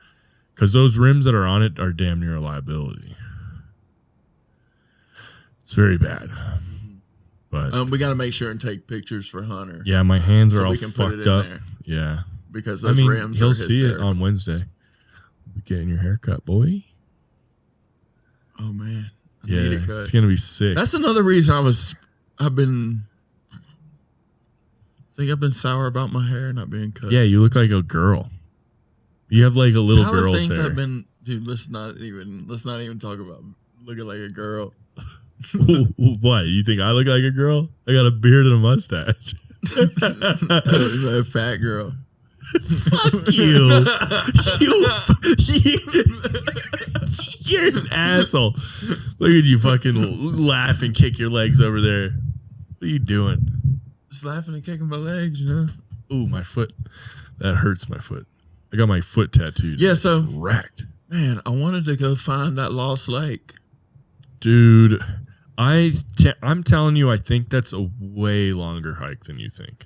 because those rims that are on it are damn near a liability. It's very bad. But we got to make sure and take pictures for Hunter. yeah, my hands are So all we can put it fucked in up. there. Yeah, Because those rims he'll are see it hysterical. on Wednesday. Be getting your haircut, boy. Oh man, I Yeah, need a cut. it's gonna be sick. That's another reason I've been sour about my hair not being cut. Yeah, you look like a girl. You have like a little Tyler girl's thinks hair. I've been, dude. Let's not even talk about looking like a girl. What? You think I look like a girl? I got a beard and a mustache. A fat girl. Fuck you. You're an asshole. Look at you fucking laugh and kick your legs over there. What are you doing? Just laughing and kicking my legs, you know. Ooh, my foot. That hurts my foot. I got my foot tattooed. Yeah, so Wrecked. man, I wanted to go find that lost lake. Dude, I'm telling you, I think that's a way longer hike than you think.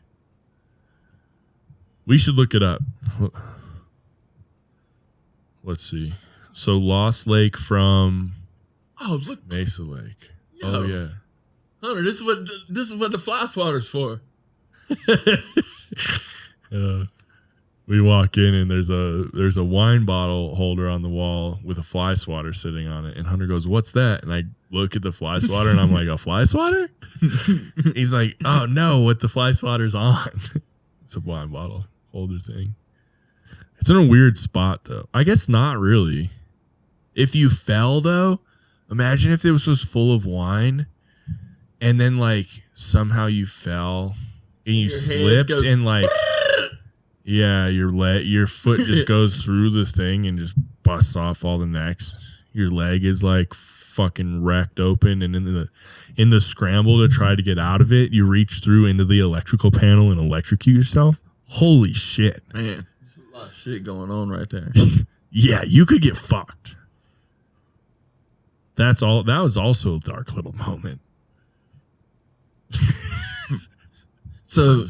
We should look it up. Let's see. So Lost Lake from Oh, look, Mesa Lake. Yo. Oh yeah. Hunter, this is what the fly swatter's for. We walk in and there's a wine bottle holder on the wall with a fly swatter sitting on it. And Hunter goes, "What's that?" And I look at the fly swatter and I'm like, "A fly swatter?" He's like, "Oh no, what the fly swatter's on." It's a wine bottle holder thing. It's in a weird spot, though. I guess not really. If you fell, though, imagine if this was full of wine and then, like, somehow you fell and you slipped and, like, yeah, your foot just goes through the thing and just busts off all the necks. Your leg is, like, fucking wrecked open, and in the scramble to try to get out of it, you reach through into the electrical panel and electrocute yourself. Holy shit, man! There's a lot of shit going on right there. Yeah, you could get fucked. That was also a dark little moment. So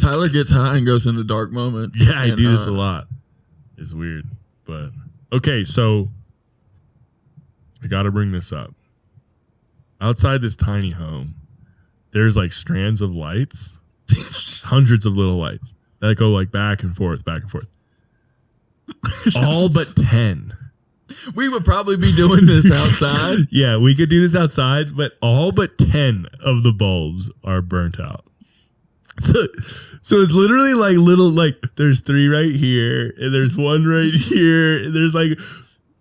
Tyler gets high and goes into dark moments. Yeah, I do this a lot. It's weird, but okay. So I got to bring this up. Outside this tiny home, there's like strands of lights, hundreds of little lights that go like back and forth, back and forth. All but 10. We would probably be doing this outside. Yeah, we could do this outside, but all but 10 of the bulbs are burnt out. So it's literally like little, like there's 3 right here, and there's 1 right here, and there's like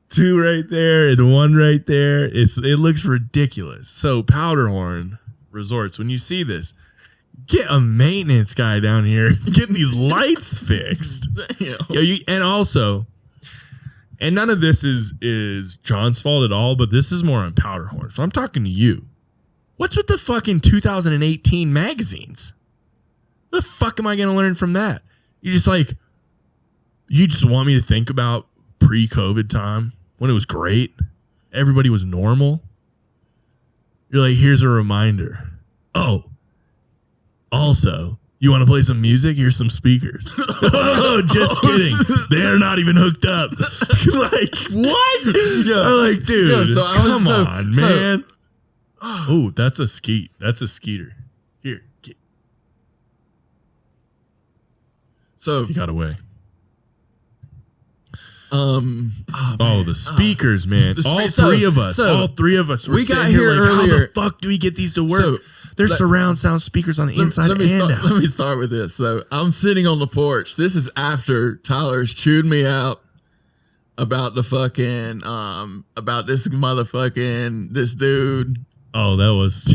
2 right there, and 1 right there. It looks ridiculous. So Powderhorn Resorts, when you see this, get a maintenance guy down here getting these lights fixed. And none of this is John's fault at all, but this is more on Powderhorn. So I'm talking to you. What's with the fucking 2018 magazines? What the fuck am I going to learn from that? You just want me to think about pre-COVID time when it was great. Everybody was normal. You're like, here's a reminder. Oh, also, you want to play some music? Here's some speakers. Oh, just kidding. They're not even hooked up. Like, what? Yeah. I'm like, dude, come on, man. Oh, that's a skeet. That's a skeeter. Here. So he got away. The speakers, man. All three of us. We got here earlier. How the fuck do we get these to work? There's surround sound speakers on the inside and out. Let me start with this. So I'm sitting on the porch. This is after Tyler's chewed me out about the fucking about this this dude. Oh, that was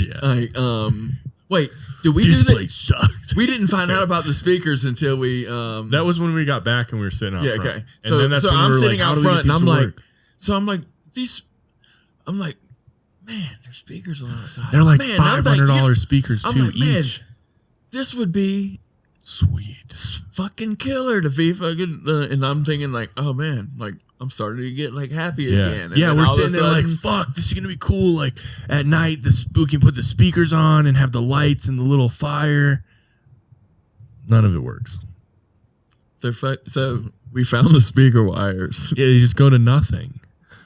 wait, did we this do that? Place sucked. We didn't find out about the speakers until we that was when we got back and we were sitting out front. Okay. So I'm sitting out front and I'm like, man, there's speakers on the outside. They're like $500 speakers too each. Man, this would be sweet. It's fucking killer to be fucking. And I'm thinking like, oh man, like I'm starting to get like happy again. And we're sitting there like, fuck, this is gonna be cool. Like at night, we can put the speakers on and have the lights and the little fire. None of it works. So we found the speaker wires. Yeah, they just go to nothing.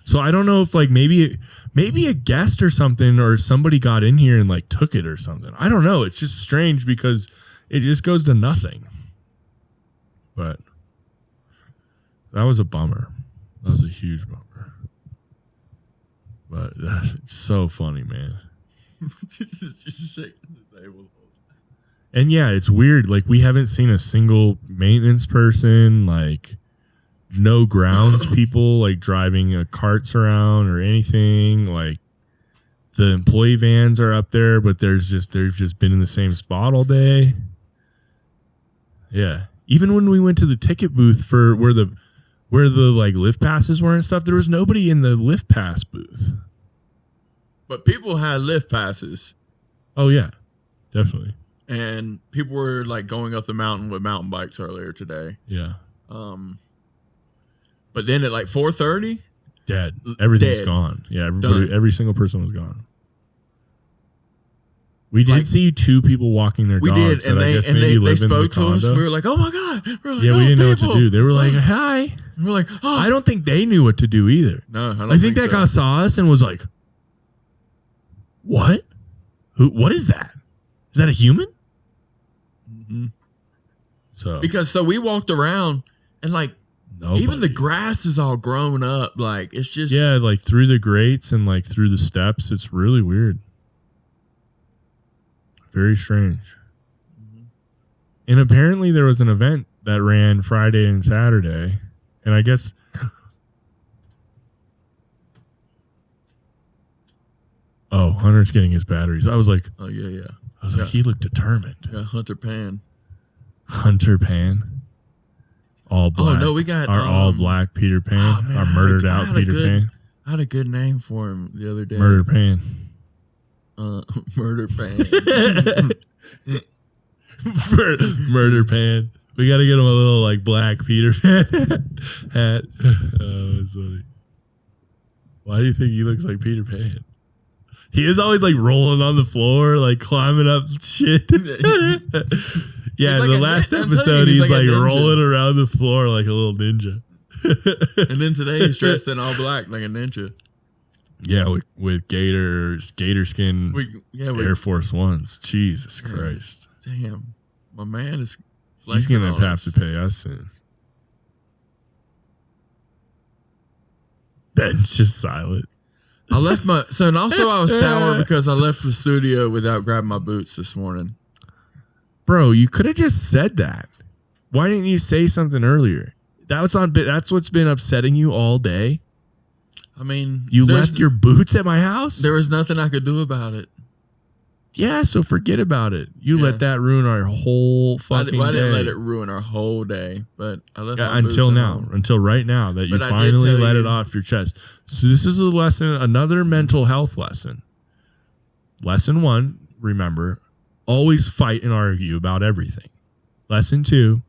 So I don't know if like maybe a guest or something or somebody got in here and like took it or something. I don't know. It's just strange because it just goes to nothing. But that was a bummer. That was a huge bummer. But it's so funny, man. Just shaking the table. And yeah, it's weird. Like we haven't seen a single maintenance person, like no grounds people like driving carts around or anything. Like the employee vans are up there, but they've just been in the same spot all day. Yeah. Even when we went to the ticket booth for where the like lift passes were and stuff, there was nobody in the lift pass booth. But people had lift passes. Oh yeah, definitely. And people were like going up the mountain with mountain bikes earlier today. Yeah. But then at like 4:30, dead. Everything's gone. Yeah, every single person was gone. We did see 2 people walking their dogs. We did, and they spoke to us. We were like, "Oh my god!" We were like, we didn't know what to do. They were like, "Hi." We were like, "Oh." I don't think they knew what to do either. No, I think that guy saw us and was like, "What? What is that? Is that a human?" Mm-hmm. So we walked around and like even the grass is all grown up. Like it's just like through the grates and like through the steps. It's really weird. Very strange. Mm-hmm. And apparently there was an event that ran Friday and Saturday. And I guess Hunter's getting his batteries. I was like, Oh yeah. like, he looked determined. Yeah, Hunter Pan. Hunter Pan. All black. Oh no, we got our all black Peter Pan. Oh, man, our I had murdered a- I out had a Peter good- Pan. I had a good name for him the other day. Murder Pan. Murder Pan. Murder Pan. We got to get him a little like black Peter Pan hat. Oh, that's funny. Why do you think he looks like Peter Pan? He is always like rolling on the floor, like climbing up shit. Yeah, He's like the a last nin- I'm telling episode, you, he's he's like a like ninja. rolling around the floor like a little ninja. And then today he's dressed in all black like a ninja. Yeah, with gator skin Air Force Ones. Jesus Christ. Damn. My man is He's flexing going on to have us. to pay us soon. Ben's just silent. I left my and also I was sour because I left the studio without grabbing my boots this morning. Bro, you could have just said that. Why didn't you say something earlier? That's what's been upsetting you all day. I mean, You left your boots at my house? there was nothing I could do about it. Yeah, so forget about it. You Yeah. let that ruin our whole fucking I didn't day. let it ruin our whole day, but I left Yeah, my boots until at now, home. until right now that you But I did finally tell let you- it off your chest. So this is a lesson, another mental health lesson. Lesson 1, remember, always fight and argue about everything. Lesson 2,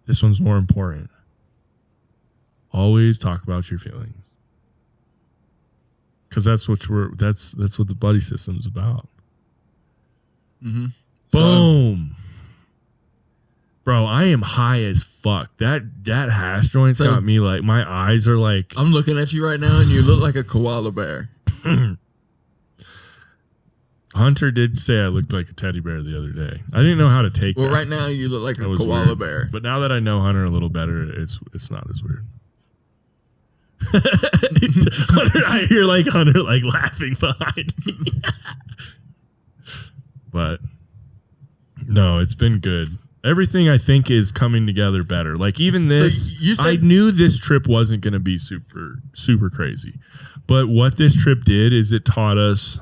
this one's more important. Always talk about your feelings. Because that's what the buddy system's about. Mm-hmm. Boom. Bro, I am high as fuck. That hash joint's So- got me like, my eyes are like, I'm looking at you right now, and you look like a koala bear. Hunter did say I looked like a teddy bear the other day. I didn't know how to take Well, that. right now you look like That a was koala weird. bear. But now that I know Hunter a little better, it's not as weird. I hear like Hunter like laughing behind me. But no, it's been good. Everything I think is coming together better. Like even this, you said- I knew this trip wasn't going to be super crazy. But what this trip did is it taught us,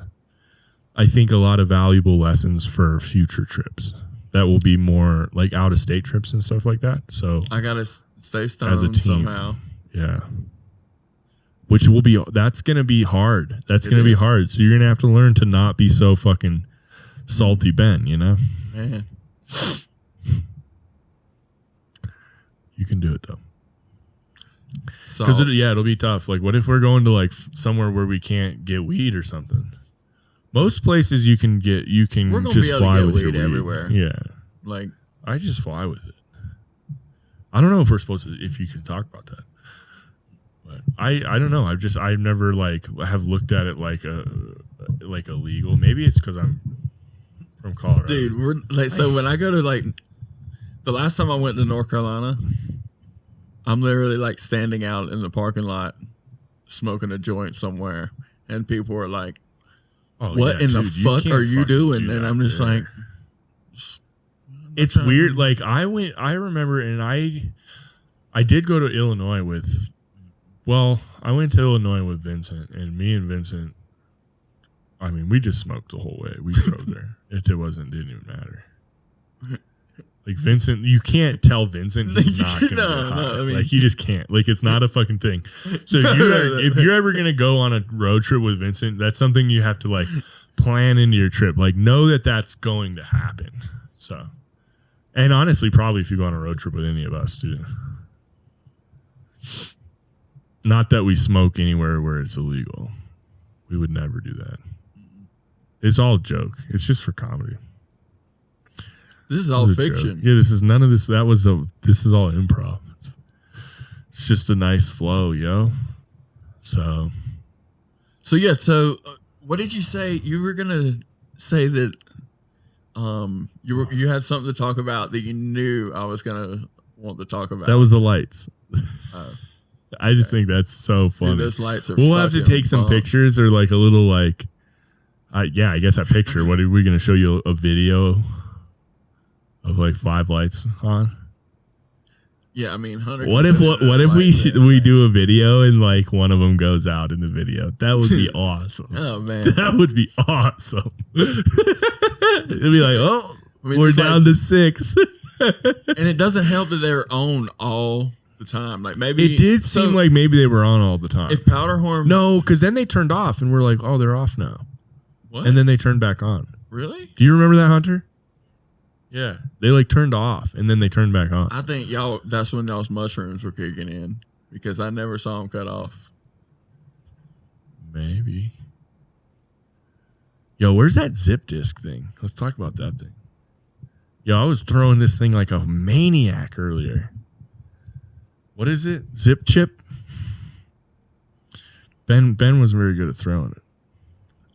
I think, a lot of valuable lessons for future trips that will be more like out of state trips and stuff like that. So I gotta stay As a stoned team. somehow. yeah. That's going to be hard. That's It going to be is. hard. So you're going to have to learn to not be so fucking salty Ben, you know? Man, You can do it though. so Because it'll be tough. Like, what if we're going to like somewhere where we can't get weed or something? Most places you can We're gonna just be able to fly get with your weed weed everywhere. Yeah, like I just fly with it. I don't know if we're supposed to, if you can talk about that. But I don't know. I've never like have looked at it like illegal. Maybe it's because I'm from Colorado. dude, we're like so when I go to like the last time I went to North Carolina, I'm literally like standing out in the parking lot smoking a joint somewhere, and people are like, Oh, "What yeah, in the dude, fuck can't are you fucking doing?" do And that I'm just there. like, It's weird. Like I remember, and I did go to Illinois with. Well, I went to Illinois with Vincent, and me and Vincent. I mean, we just smoked the whole way. We drove there. It didn't even matter. Like Vincent, you can't tell Vincent he's not gonna No, get high. I mean- like you just can't. Like it's not a fucking thing. So if you're ever gonna go on a road trip with Vincent, that's something you have to like plan into your trip. Like know that that's going to happen. So, and honestly, probably if you go on a road trip with any of us too. Not that we smoke anywhere where it's illegal. We would never do that. It's all a joke. It's just for comedy. this is all It's a joke. fiction. Yeah, this is none of this. This is all improv. It's just a nice flow, yo. So So yeah, what did you say? You were gonna say that you had something to talk about that you knew I was gonna want to talk about. that was the lights. I just think that's so funny. Dude, those lights are. We'll have to fucking take some bomb. pictures or like a little like, I guess that picture. What are we going to show you a video? of like 5 lights on. Yeah, I mean, Hunter. What if we do a video and like one of them goes out in the video? That would be awesome. Oh man, that would be awesome. It'd be like, oh, I mean, we're it's down like- to 6. and it doesn't help that they're on all the time. Like maybe It did so seem like maybe they were on all the time. if Powderhorn. No, because then they turned off and we're like, oh, they're off now. What? And then they turned back on. Really? Do you remember that, Hunter? Yeah. They like turned off and then they turned back on. I think y'all. That's when y'all's mushrooms were kicking in because I never saw them cut off. Maybe. Yo, where's that zip disk thing? Let's talk about that thing. Yo, I was throwing this thing like a maniac earlier. What is it? Zip chip? Ben was very good at throwing it.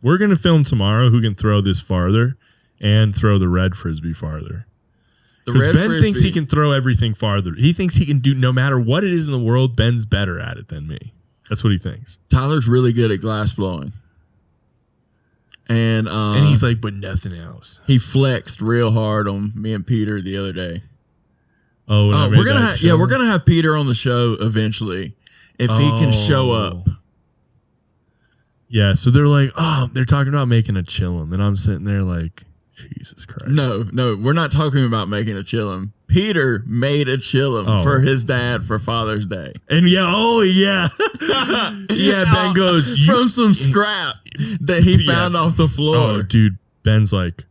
We're going to film tomorrow who can throw this farther and throw the red frisbee farther. The Because red Ben frisbee, thinks he can throw everything farther. He thinks he can do, no matter what it is in the world, Ben's better at it than me. That's what he thinks. Tyler's really good at glass blowing, and He's like, but nothing else. he flexed real hard on me and Peter the other day. Oh, when I made We're gonna that we're show? gonna have Peter on the show eventually if he can show up. Yeah, so they're like, oh, they're talking about making a chillum, and I'm sitting there like, Jesus Christ. No, we're not talking about making a chillum. Peter made a chillum for his dad for Father's Day. And yeah, Ben goes, from some scrap that he found off the floor. Oh, dude, Ben's like,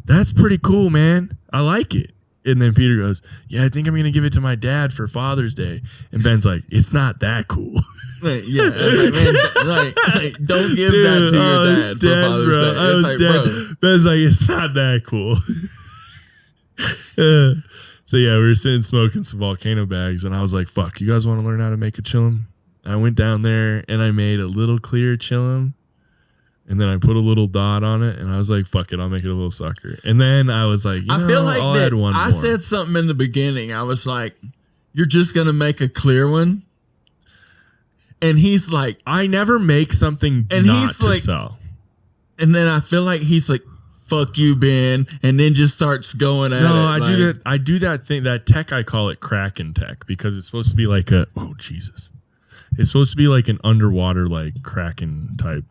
that's pretty cool, man. I like it. And then Peter goes, yeah, I think I'm going to give it to my dad for Father's Day. And Ben's like, it's not that cool. Like, yeah, I was like, man, like, don't give that to your dad for Father's Day. It's like, bro. Ben's like, it's not that cool. So yeah, we were sitting smoking some volcano bags, and I was like, fuck, you guys want to learn how to make a chillum? I went down there and I made a little clear chillum, and then I put a little dot on it, and I was like, fuck it, I'll make it a little sucker. And then I was like, I feel like I'll that add one I more. said something in the beginning. I was like, you're just going to make a clear one? And he's like, I never make something And not he's to like- sell. and then I feel like he's like, fuck you, Ben, and then just starts going at it. No, like, I do that thing, that tech, I call it Kraken tech, because it's supposed to be like a, oh Jesus. It's supposed to be like an underwater, like Kraken type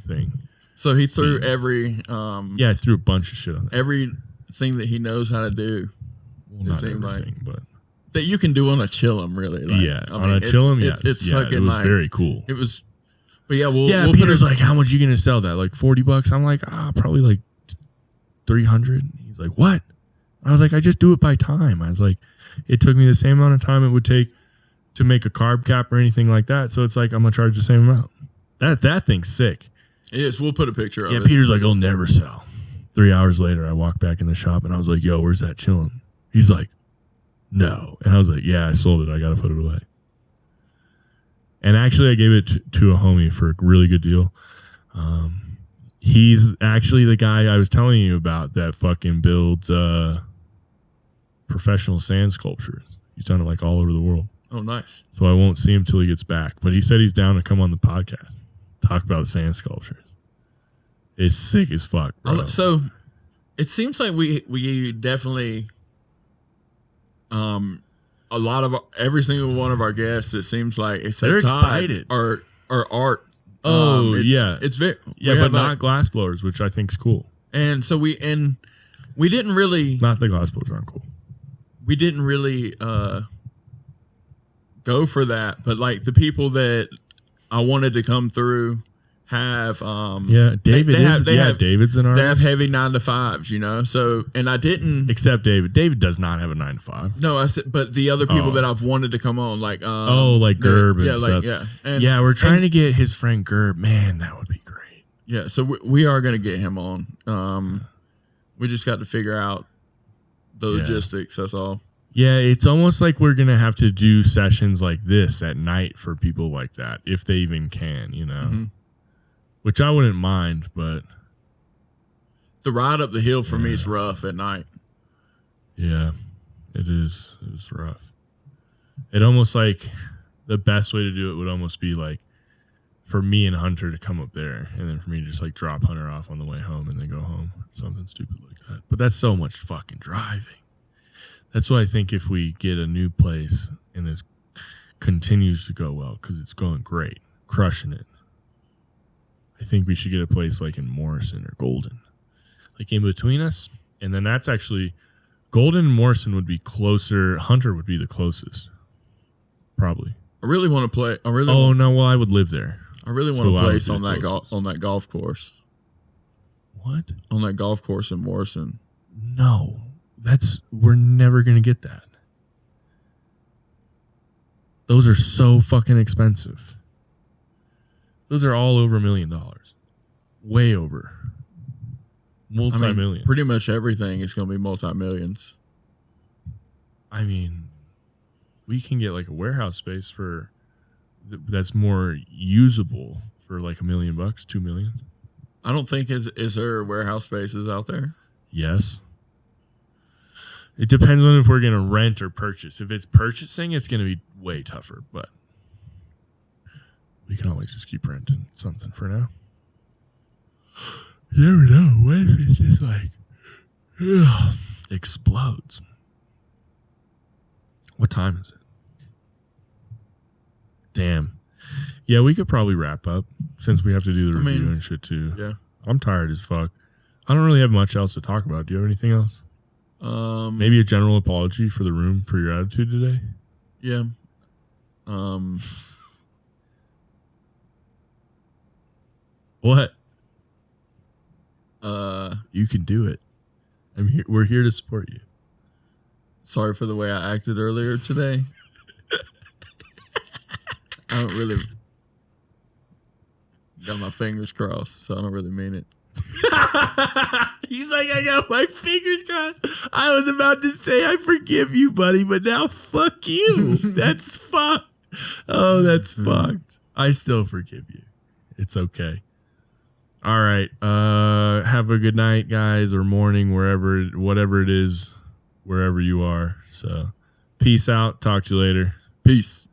thing. So he threw every Yeah, I threw a bunch of shit on it. everything that he knows how to do Well, not seemed like- everything, but that you can do on a chillum, really. Like, yeah, I on mean, a it's- chillum, it's, yes. it's Yeah, fucking it was like very cool. It was, but yeah, we'll Yeah, we'll Peter's put like, how much are you going to sell that? Like $40? I'm like, probably like 300. He's like, what? I was like, I just do it by time. I was like, it took me the same amount of time it would take to make a carb cap or anything like that. So it's like, I'm going to charge the same amount. That thing's sick. yes, we'll put a picture of Yeah, it. Peter's like, it'll never sell. 3 hours later, I walk back in the shop and I was like, yo, where's that chillum? He's like, no. And I was like, yeah, I sold it. I got to put it away. And actually, I gave it to a homie for a really good deal. He's actually the guy I was telling you about that fucking builds professional sand sculptures. He's done it like all over the world. Oh, nice. So I won't see him till he gets back. But he said he's down to come on the podcast, talk about sand sculptures. It's sick as fuck, bro. So it seems like we definitely a lot of every single one of our guests, it seems like except They're Todd, excited. or art. Oh, yeah. It's very Yeah, but not glass blowers, which I think is cool. and so we didn't really Not the glass blowers aren't cool. go for that, but like the people that I wanted to come through have Yeah, David they have David's an they artist. have heavy 9-to-5s, you know. So and I didn't. Except David. David does not have a 9 to 5. No, I said, but the other people Oh. that I've wanted to come on, like Like Gerb and yeah, stuff. like yeah, and, Yeah, we're trying to get his friend Gerb. Man, that would be great. yeah. So we are going to get him on. We just got to figure out the Yeah. logistics. That's all. Yeah, it's almost like we're gonna have to do sessions like this at night for people like that, if they even can, you know. Mm-hmm. Which I wouldn't mind, but The ride up the hill for me is rough at night. yeah, it is. It's rough. It almost like the best way to do it would almost be like for me and Hunter to come up there, and then for me to just like drop Hunter off on the way home and then go home, something stupid like that. But that's so much fucking driving. That's why I think if we get a new place and this continues to go well, because it's going great, crushing it, I think we should get a place like in Morrison or Golden, like in between us. And then that's actually Golden and Morrison would be closer. Hunter would be the closest, probably. I really want to play. No, well, I would live there. I really So want I to would place be on that closest. on that golf course. What? On that golf course in Morrison. No, we're never gonna get that. Those are so fucking expensive. Those are all over $1 million. Way over. Multi-millions. Pretty much everything is going to be multi-millions. I mean, we can get like a warehouse space that's more usable for like $1 million, $2 million. I don't think is there warehouse spaces out there? Yes. It depends on if we're going to rent or purchase. If it's purchasing, it's going to be way tougher, but we can always just keep renting something for now. You never know. What if it's just like explodes? What time is it? Damn. Yeah, we could probably wrap up since we have to do the review and shit too. Yeah. I'm tired as fuck. I don't really have much else to talk about. Do you have anything else? Maybe a general apology for the room for your attitude today? Yeah. What? You can do it. We're here to support you. Sorry for the way I acted earlier today. I don't really got my fingers crossed, so I don't really mean it. He's like, I got my fingers crossed. I was about to say I forgive you, buddy, but now fuck you. That's fucked. Oh, that's fucked. I still forgive you. It's okay. All right. Have a good night, guys, or morning, whatever it is, wherever you are. So peace out. Talk to you later. Peace.